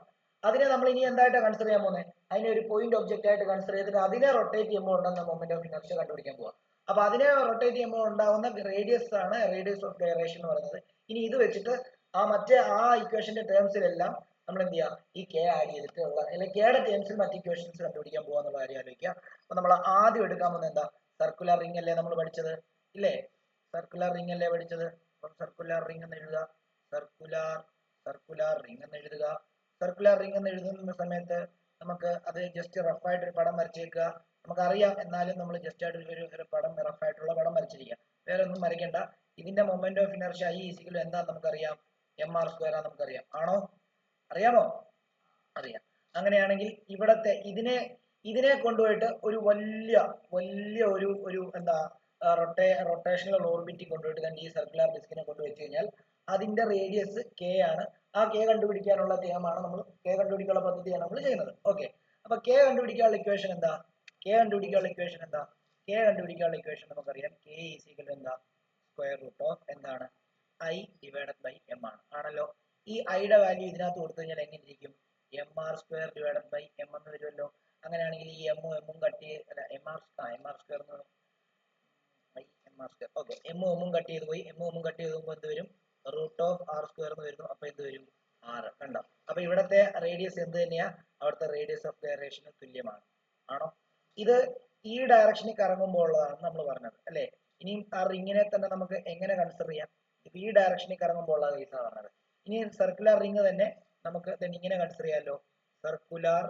അതിനെ നമ്മൾ ഇനി എന്തായിട്ട് കൺസിഡർ ചെയ്യാൻ പോകുന്നത്, അതിനെ ഒരു പോയിന്റ് ഒബ്ജക്റ്റ് ആയിട്ട് കൺസിഡർ ചെയ്തിട്ട് അതിനെ റൊട്ടേറ്റ് ചെയ്യുമ്പോൾ ഉണ്ടാകുന്ന മൊമെന്റ് ഓഫ് ഇനർഷ്യ കണ്ടുപിടിക്കാൻ പോവാ. അപ്പൊ അതിനെ റൊട്ടേറ്റ് ചെയ്യുമ്പോൾ ഉണ്ടാകുന്ന റേഡിയസ് ആണ് റേഡിയസ് ഓഫ് ഗൈറേഷൻ എന്ന് പറയുന്നത്. ഇനി ഇത് വെച്ചിട്ട് ആ ഇക്വേഷന്റെ ടേംസിലെല്ലാം നമ്മൾ എന്ത് ചെയ്യുക, ഈ കെ ആഡ് ചെയ്തിട്ടുള്ള അല്ലെങ്കിൽ കെയുടെ ടേംസിൽ മറ്റ് ഇക്വേഷൻസ് കണ്ടുപിടിക്കാൻ പോകാന്നുള്ള കാര്യം ആലോചിക്കുക. അപ്പൊ നമ്മൾ ആദ്യം എടുക്കാൻ പോകുന്നത് എന്താ, സർക്കുലർ റിംഗ് അല്ലേ നമ്മൾ പഠിച്ചത്, ഇല്ലേ? സർക്കുലർ റിംഗ് അല്ലേ പഠിച്ചത്. അപ്പം സർക്കുലർ റിംഗ് എന്ന് എഴുതുക, സർക്കുലർ റിംഗ് എന്ന് എഴുതുക. സർക്കുലർ റിംഗ് എന്ന് എഴുതുന്ന സമയത്ത് നമുക്ക് അത് ജസ്റ്റ് റഫായിട്ട് ഒരു പടം വരച്ചേക്കുക. നമുക്കറിയാം, എന്നാലും നമ്മൾ ജസ്റ്റ് ആയിട്ട് ഒരു പടം റഫായിട്ടുള്ള പടം വരച്ചിരിക്കുക, വേറെ ഒന്നും വരയ്ക്കേണ്ട. ഇതിന്റെ moment of inertia I equal എന്താ നമുക്കറിയാം, mr² നമുക്കറിയാം. ആണോ? അറിയാമോ? അറിയാം. അങ്ങനെയാണെങ്കിൽ ഇവിടത്തെ ഇതിനെ കൊണ്ടുപോയിട്ട് ഒരു വലിയ ഒരു എന്താ റൊട്ടേഷണൽ ഓർബിറ്റിൽ കൊണ്ടുപോയിട്ട് ഈ സർക്കുലർ ഡിസ്കിനെ കൊണ്ടുവച്ച് കഴിഞ്ഞാൽ അതിന്റെ റേഡിയസ് കെ ആണ്. ആ കെ കണ്ടുപിടിക്കാനുള്ള നിയമമാണ് നമ്മൾ, കെ കണ്ടുപിടിക്കാനുള്ള പദ്ധതിയാണ് നമ്മൾ ചെയ്യുന്നത്. ഓക്കെ, അപ്പൊ കെ കണ്ടുപിടിക്കാനുള്ള ഇക്വേഷൻ എന്താ, കെ കണ്ടുപിടിക്കാനുള്ള ഇക്വേഷൻ നമുക്കറിയാം, കെ ഈസ് ഈക്വൽ എന്താ, സ്ക്വയർ റൂട്ട് ഓഫ് എന്താണ് I ഡിവൈഡഡ് ബൈ എം ആണ്. ആണല്ലോ. ഈ ഐയുടെ വാല്യൂ ഇതിനകത്ത് കൊടുത്തു കഴിഞ്ഞാൽ എങ്ങനെ ഇരിക്കും, mr² ഡിവൈഡഡ് ബൈ എം എന്ന് വരുമല്ലോ. അങ്ങനെയാണെങ്കിൽ ഈ എമ്മും കട്ട് ചെയ്ത് mr² ഓക്കെ, എമ്മും കട്ട് ചെയ്ത് പോയി, എമ്മും കട്ട് ചെയ്ത് പോകുമ്പോൾ എന്ത് വരും, റൂട്ട് ഓഫ് r² എന്ന് വരുന്നു. അപ്പൊ എന്ത് വരും, 6. കണ്ടോ? അപ്പൊ ഇവിടത്തെ റേഡിയസ് എന്ത് തന്നെയാ, അവിടുത്തെ റേഡിയസ് ഓഫ് ഗൈറേഷന് തുല്യമാണ്. ആണോ? ഇത് ഈ ഡയറക്ഷനിൽ കറങ്ങുമ്പോൾ ഉള്ളതാണ് നമ്മൾ പറഞ്ഞത് അല്ലെ. ഇനിയും ആ റിങ്ങിനെ തന്നെ നമുക്ക് എങ്ങനെ കൺസിഡർ ചെയ്യാം, ഇപ്പൊ ഈ ഡയറക്ഷനിൽ കറങ്ങുമ്പോൾ ഉള്ള കേസാണ് പറഞ്ഞത്. ഇനി സർക്കുലർ റിംഗ് തന്നെ നമുക്ക് ഇങ്ങനെ കൺസിഡർ ചെയ്യാമല്ലോ. സർക്കുലർ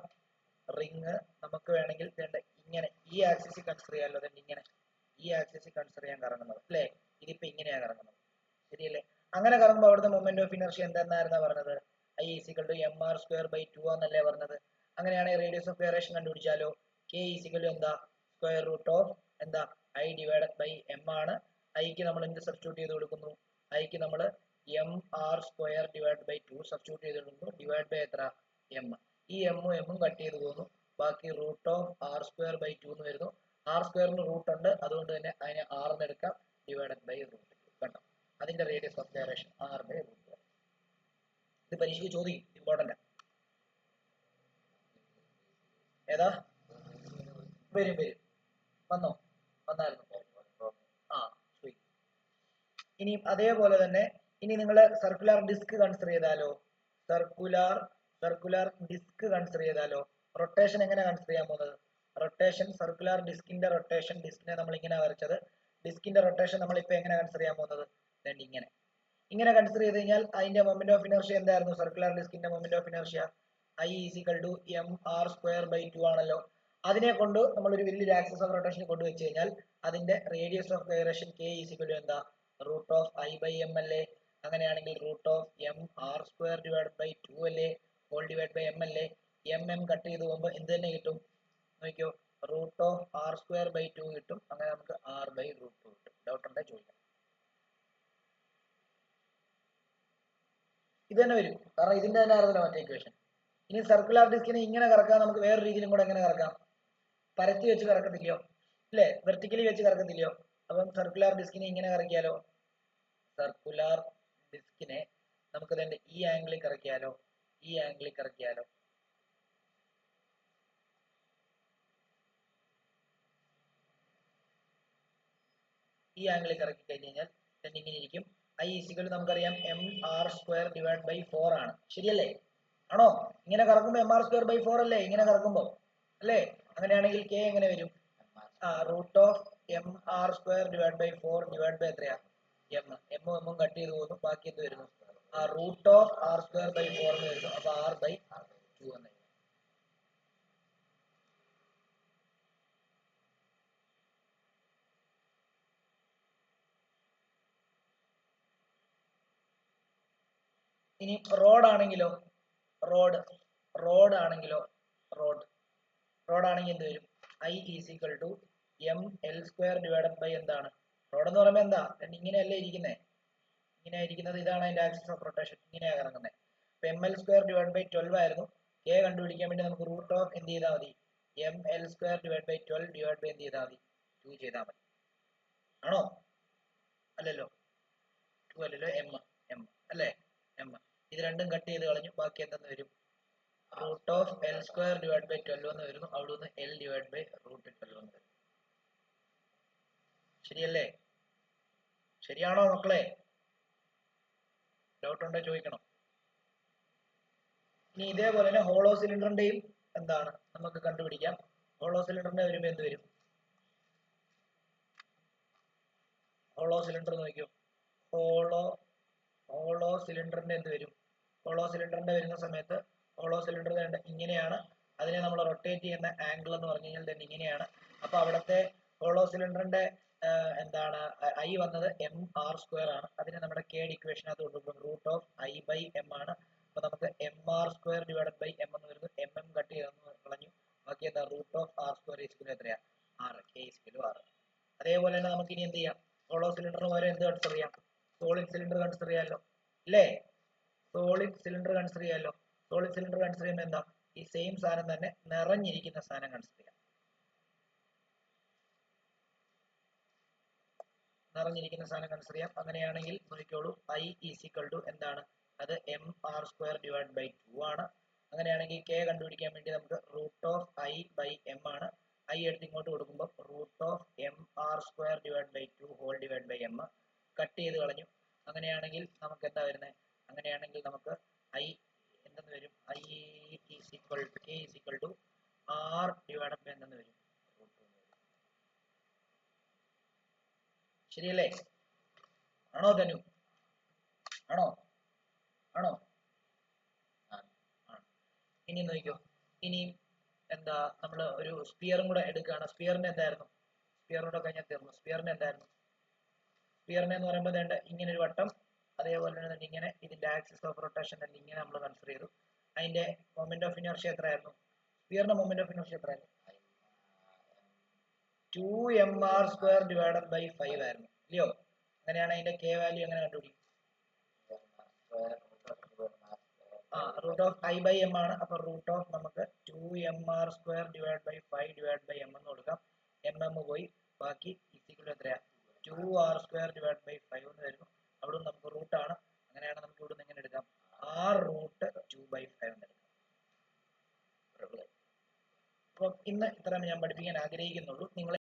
റിംഗ് നമുക്ക് വേണമെങ്കിൽ ഇങ്ങനെ ഈ ആക്സിസിൽ കൺസിഡർ ചെയ്യാമല്ലോ. ഇങ്ങനെ ഈ ആക്സിസിൽ കൺസിഡർ ചെയ്യാൻ കറങ്ങുന്നത് അല്ലെ. ഇതിപ്പോ ഇങ്ങനെയാണ് കറങ്ങുന്നത്, ശരിയല്ലേ? അങ്ങനെ കറങ്ങുമ്പോൾ അവിടുത്തെ മൊമെന്റ് ഓഫ് ഇനർഷ്യ എന്തായിരുന്നാ പറഞ്ഞത്, I ഈക്വൽ ടു mr²/2 എന്നല്ലേ പറഞ്ഞത്. അങ്ങനെയാണെങ്കിൽ റേഡിയസ് ഓഫ് ഗൈറേഷൻ കണ്ടുപിടിച്ചാലോ, K ഈക്വൽ ടു എന്താ, സ്ക്വയർ റൂട്ട് ഓഫ് എന്താ I ഡിവൈഡഡ് ബൈ എം ആണ്. ഐക്ക് നമ്മൾ എന്ത് സബ്സ്റ്റിറ്റ്യൂട്ട് ചെയ്ത് കൊടുക്കുന്നു, ഐക്ക് നമ്മൾ mr² ഡിവൈഡ് ബൈ 2 സബ്സ്റ്റിറ്റ്യൂട്ട് ചെയ്ത് കൊടുക്കുന്നു, ഡിവൈഡ് ബൈ എത്ര, എം. ഈ എമ്മും കട്ട് ചെയ്ത് പോകുന്നു, ബാക്കി റൂട്ട് ഓഫ് r²/2 എന്ന് വരുന്നു. r²ന് റൂട്ട് ഉണ്ട്, അതുകൊണ്ട് തന്നെ അതിനെ r എന്ന് എടുക്കാം, ഡിവൈഡഡ് ബൈ റൂട്ട്. കണ്ടോ? അതിന്റെ റേഡിയസ് ഓഫ് ഗൈറേഷൻ r/√2. ഇത് പരീക്ഷയ്ക്ക് ചോദിക്കും, ഇമ്പോർട്ടന്റ്. ഏതാ വരും വന്നായിരുന്നു. ഇനി അതേപോലെ തന്നെ ഇനി നിങ്ങൾ സർക്കുലർ ഡിസ്ക് കൺസിഡർ ചെയ്താലോ, സർക്കുലർ ഡിസ്ക് കൺസിഡർ ചെയ്താലോ, റൊട്ടേഷൻ എങ്ങനെ കൺസിഡർ ചെയ്യാൻ പോകുന്നത്, റൊട്ടേഷൻ സർക്കുലർ ഡിസ്കിന്റെ റൊട്ടേഷൻ, ഡിസ്കിനെ നമ്മൾ ഇങ്ങനെ വരച്ചത്, ഡിസ്കിന്റെ റൊട്ടേഷൻ നമ്മൾ ഇപ്പൊ എങ്ങനെ കൺസിഡർ ചെയ്യാൻ പോകുന്നത്, ഇങ്ങനെ കൺസിഡർ ചെയ്ത് കഴിഞ്ഞാൽ അതിന്റെ മൊമെന്റ് ഓഫ് ഇനർഷ്യ എന്തായിരുന്നു, സർക്കുലർ ഡിസ്കിന്റെ moment of inertia I equal to mr²/2 ആണല്ലോ. അതിനെ കൊണ്ട് നമ്മൾ ഒരു വലിയൊരു ആക്സിസ് ഓഫ് റൊട്ടേഷൻ കൊണ്ടുവച്ച് കഴിഞ്ഞാൽ അതിന്റെ radius of gyration K equal to എന്താ, root of I by M അല്ലേ. അങ്ങനെയാണെങ്കിൽ root of mr² divide by 2 അല്ലേ, ഹോൾ ഡിവൈഡ് ബൈ എം അല്ലേ. എം കട്ട് ചെയ്ത് പോകുമ്പോൾ എന്ത് തന്നെ കിട്ടും നോക്കിയോ, റൂട്ട് ഓഫ് r²/2 കിട്ടും. അങ്ങനെ നമുക്ക് r/√2 കിട്ടും. ഡൗട്ട് ഉണ്ടെ ചോദിക്കാം. ഇത് തന്നെ വരും, കാരണം ഇതിന്റെ തന്നെ ആയിരുന്നല്ലോ മറ്റേ ഇക്വേഷൻ. ഇനി സർക്കുലർ ഡിസ്കിനെ ഇങ്ങനെ കറക്കാൻ നമുക്ക് വേറെ രീതിയിലും കൂടെ എങ്ങനെ കറക്കാം, പരത്തി വെച്ച് കറക്കത്തില്ലയോ അല്ലെ, വെർട്ടിക്കലി വെച്ച് കറക്കത്തില്ലയോ. അപ്പം സർക്കുലർ ഡിസ്കിനെ ഇങ്ങനെ കറക്കിയാലോ, സർക്കുലർ ഡിസ്കിനെ നമുക്ക് തന്നെ ഈ ആംഗിളിൽ കറക്കിയാലോ, ഈ ആംഗിളിൽ കറക്കി കഴിഞ്ഞ് കഴിഞ്ഞാൽ then ഇങ്ങനെ ഇരിക്കും. I ഈക്വൽ നമുക്കറിയാം mr² ഡിവൈഡ് ബൈ 4 ആണ്. ശരിയല്ലേ? ആണോ? ഇങ്ങനെ കറക്കുമ്പോൾ mr²/4 അല്ലേ ഇങ്ങനെ കറക്കുമ്പോൾ, അല്ലേ? അങ്ങനെയാണെങ്കിൽ k എങ്ങനെ വരും? Root of mr² divide by 4 divide by എത്രയാ? m കട്ട് ചെയ്ത് പോകുന്നു, ബാക്കി എന്ത് വരുന്നു? റൂട്ട് ഓഫ് r²/4 എന്ന് വരുന്നു. അപ്പൊ r/2 എന്ന്. ഇനി റോഡ് ആണെങ്കിലോ, റോഡ് ആണെങ്കിലോ റോഡ് ആണെങ്കിൽ എന്ത് വരും? I is equal to ml² divided by എന്താണ്? റോഡ് എന്ന് പറയുമ്പോൾ എന്താ? ഇങ്ങനെയല്ലേ ഇരിക്കുന്നേ? ഇങ്ങനെ ഇരിക്കുന്നത്, ഇതാണ് അതിന്റെ ആക്സിസ് ഓഫ് റൊട്ടേഷൻ. ഇങ്ങനെയാ ഇറങ്ങുന്നത്. അപ്പൊ ml² ഡിവൈഡ് ബൈ 12 ആയിരുന്നു. k കണ്ടുപിടിക്കാൻ വേണ്ടി നമുക്ക് റൂട്ട് ഓഫ് എന്ത് ചെയ്താൽ മതി? ml² divide by 12 divide by എന്ത് ചെയ്താൽ മതി? 2 ചെയ്താൽ മതി. ആണോ? അല്ലല്ലോ, 2 അല്ലല്ലോ, m അല്ലേ? m ഇത് രണ്ടും കട്ട് ചെയ്ത് കളഞ്ഞു, ബാക്കി എന്തെന്ന് വരും? Root of l² divide by 12 എന്ന് വരുന്നു. അവിടെ നിന്ന് l ഡിവൈഡ് ബൈ റൂട്ട് 12 എന്ന് വരും. ശരിയല്ലേ? ശരിയാണോ മക്കളെ? ഡൗട്ട് ഉണ്ടോ ചോദിക്കണം. ഇനി ഇതേപോലെ തന്നെ ഹോളോ സിലിണ്ടറിന്റെയും എന്താണ് നമുക്ക് കണ്ടുപിടിക്കാം. ഹോളോ സിലിണ്ടറിന്റെ വരുമ്പോൾ എന്ത് വരും? ഹോളോ സിലിണ്ടർ നോക്കിയോ, ഹോളോ സിലിണ്ടറിന്റെ എന്ത് വരും? ഹോളോ സിലിണ്ടറിന്റെ വരുന്ന സമയത്ത് ഹോളോ സിലിണ്ടർ ഇങ്ങനെയാണ്. അതിനെ നമ്മൾ റൊട്ടേറ്റ് ചെയ്യുന്ന ആംഗിൾ എന്ന് പറഞ്ഞു കഴിഞ്ഞാൽ തന്നെ ഇങ്ങനെയാണ്. അപ്പൊ അവിടുത്തെ ഹോളോ സിലിണ്ടറിന്റെ എന്താണ് I വന്നത് mr² ആണ്. അതിനെ നമ്മുടെ k ഇക്വേഷനകത്ത് കൊണ്ടുപോകും. റൂട്ട് ഓഫ് I/m ആണ്. അപ്പൊ നമുക്ക് mr² ഡിവൈഡഡ് ബൈ m എന്ന് വരുന്നു. കട്ട് ചെയ്ത് കളഞ്ഞു, ബാക്കി എന്താ? റൂട്ട് ഓഫ് r² ഈക്വൽ എത്രയാ? 6. k equal 6. അതേപോലെ തന്നെ നമുക്ക് ഇനി എന്ത് ചെയ്യാം? ഹോളോ സിലിണ്ടറിന് പകരം എന്ത് കൺസിഡർ ചെയ്യാം? സോളിഡ് സിലിണ്ടർ കൺസിഡർ ചെയ്യാമല്ലോ, അല്ലേ? സോളിഡ് സിലിണ്ടർ കൺസിഡർ ചെയ്യാമല്ലോ. സോളിഡ് സിലിണ്ടർ കൺസിഡർ ചെയ്യുമ്പോൾ എന്താ? ഈ സെയിം സാധനം തന്നെ നിറഞ്ഞിരിക്കുന്ന സാധനം കൺസിഡർ ചെയ്യാം. നിറഞ്ഞിരിക്കുന്ന സാധനം കൺസിഡർ ചെയ്യാം. അങ്ങനെയാണെങ്കിൽ നോക്കിക്കോളൂ, I ഈസ് ഈക്വൽ ടു എന്താണ്? അത് mr² ഡിവൈഡ് ബൈ 2 ആണ്. അങ്ങനെയാണെങ്കിൽ k കണ്ടുപിടിക്കാൻ വേണ്ടി നമുക്ക് റൂട്ട് ഓഫ് I/m ആണ്. I എടുത്ത് ഇങ്ങോട്ട് കൊടുക്കുമ്പോൾ root of mr² divide by 2 whole divide by m cut ചെയ്ത് കളഞ്ഞു. അങ്ങനെയാണെങ്കിൽ നമുക്ക് എന്താ വരുന്നത്? അങ്ങനെയാണെങ്കിൽ നമുക്ക് I എന്തെന്ന് വരും? I is equal to k is equal to r divide by എന്തെന്ന് വരും? ശരിയല്ലേ? ആണോ ധനു? ആണോ? ഇനി നോക്കിക്കോ, ഇനി എന്താ നമ്മൾ ഒരു സ്പിയറും കൂടെ എടുക്കുകയാണ്. സ്പിയറിന് എന്തായിരുന്നു? സ്പിയറിനോട് കഴിഞ്ഞാൽ തീർന്നു. സ്പിയറിന് എന്തായിരുന്നു? സ്പിയറിനെ എന്ന് പറയുമ്പോൾ വേണ്ട ഇങ്ങനെ ഒരു വട്ടം, അതേപോലെ തന്നെ ഇങ്ങനെ ഇതിന്റെ ആക്സിസ് ഓഫ് റൊട്ടേഷൻ തന്നെ ഇങ്ങനെ നമ്മൾ കൺസിഡർ ചെയ്തു. അതിന്റെ മൊമെന്റ് ഓഫ് ഇനർഷ്യ എത്രയായിരുന്നു? സ്പിയറിന്റെ മൊമെന്റ് ഓഫ് ഇനർഷ്യ എത്രയായിരുന്നു? 2mr² ഡിവൈഡഡ് ബൈ 5 ആയിരുന്നു, ഇല്ലയോ? അങ്ങനെയാണ് അതിന്റെ k വാല്യൂ എങ്ങനെ കണ്ടുപിടിക്കും? റൂട്ട് ഓഫ് I/m ആണ്. അപ്പൊ റൂട്ട് ഓഫ് നമുക്ക് 2mr² divide by 5 divide by m എന്ന് കൊടുക്കാം. പോയി, ബാക്കി ഈക്വൽ എത്രയാ? 2r² ഡിവൈഡ് ബൈ 5 എന്ന് വരുന്നു. അവിടെ നമുക്ക് റൂട്ട് ആണ്. അങ്ങനെയാണ് നമുക്ക് ഇവിടെ നിന്ന് എങ്ങനെ എടുക്കാം? r√2/5 എന്ന് എടുക്കാം. അപ്പം ഇന്ന് ഇത്രയും ഞാൻ പഠിപ്പിക്കാൻ ആഗ്രഹിക്കുന്നുള്ളൂ. നിങ്ങൾ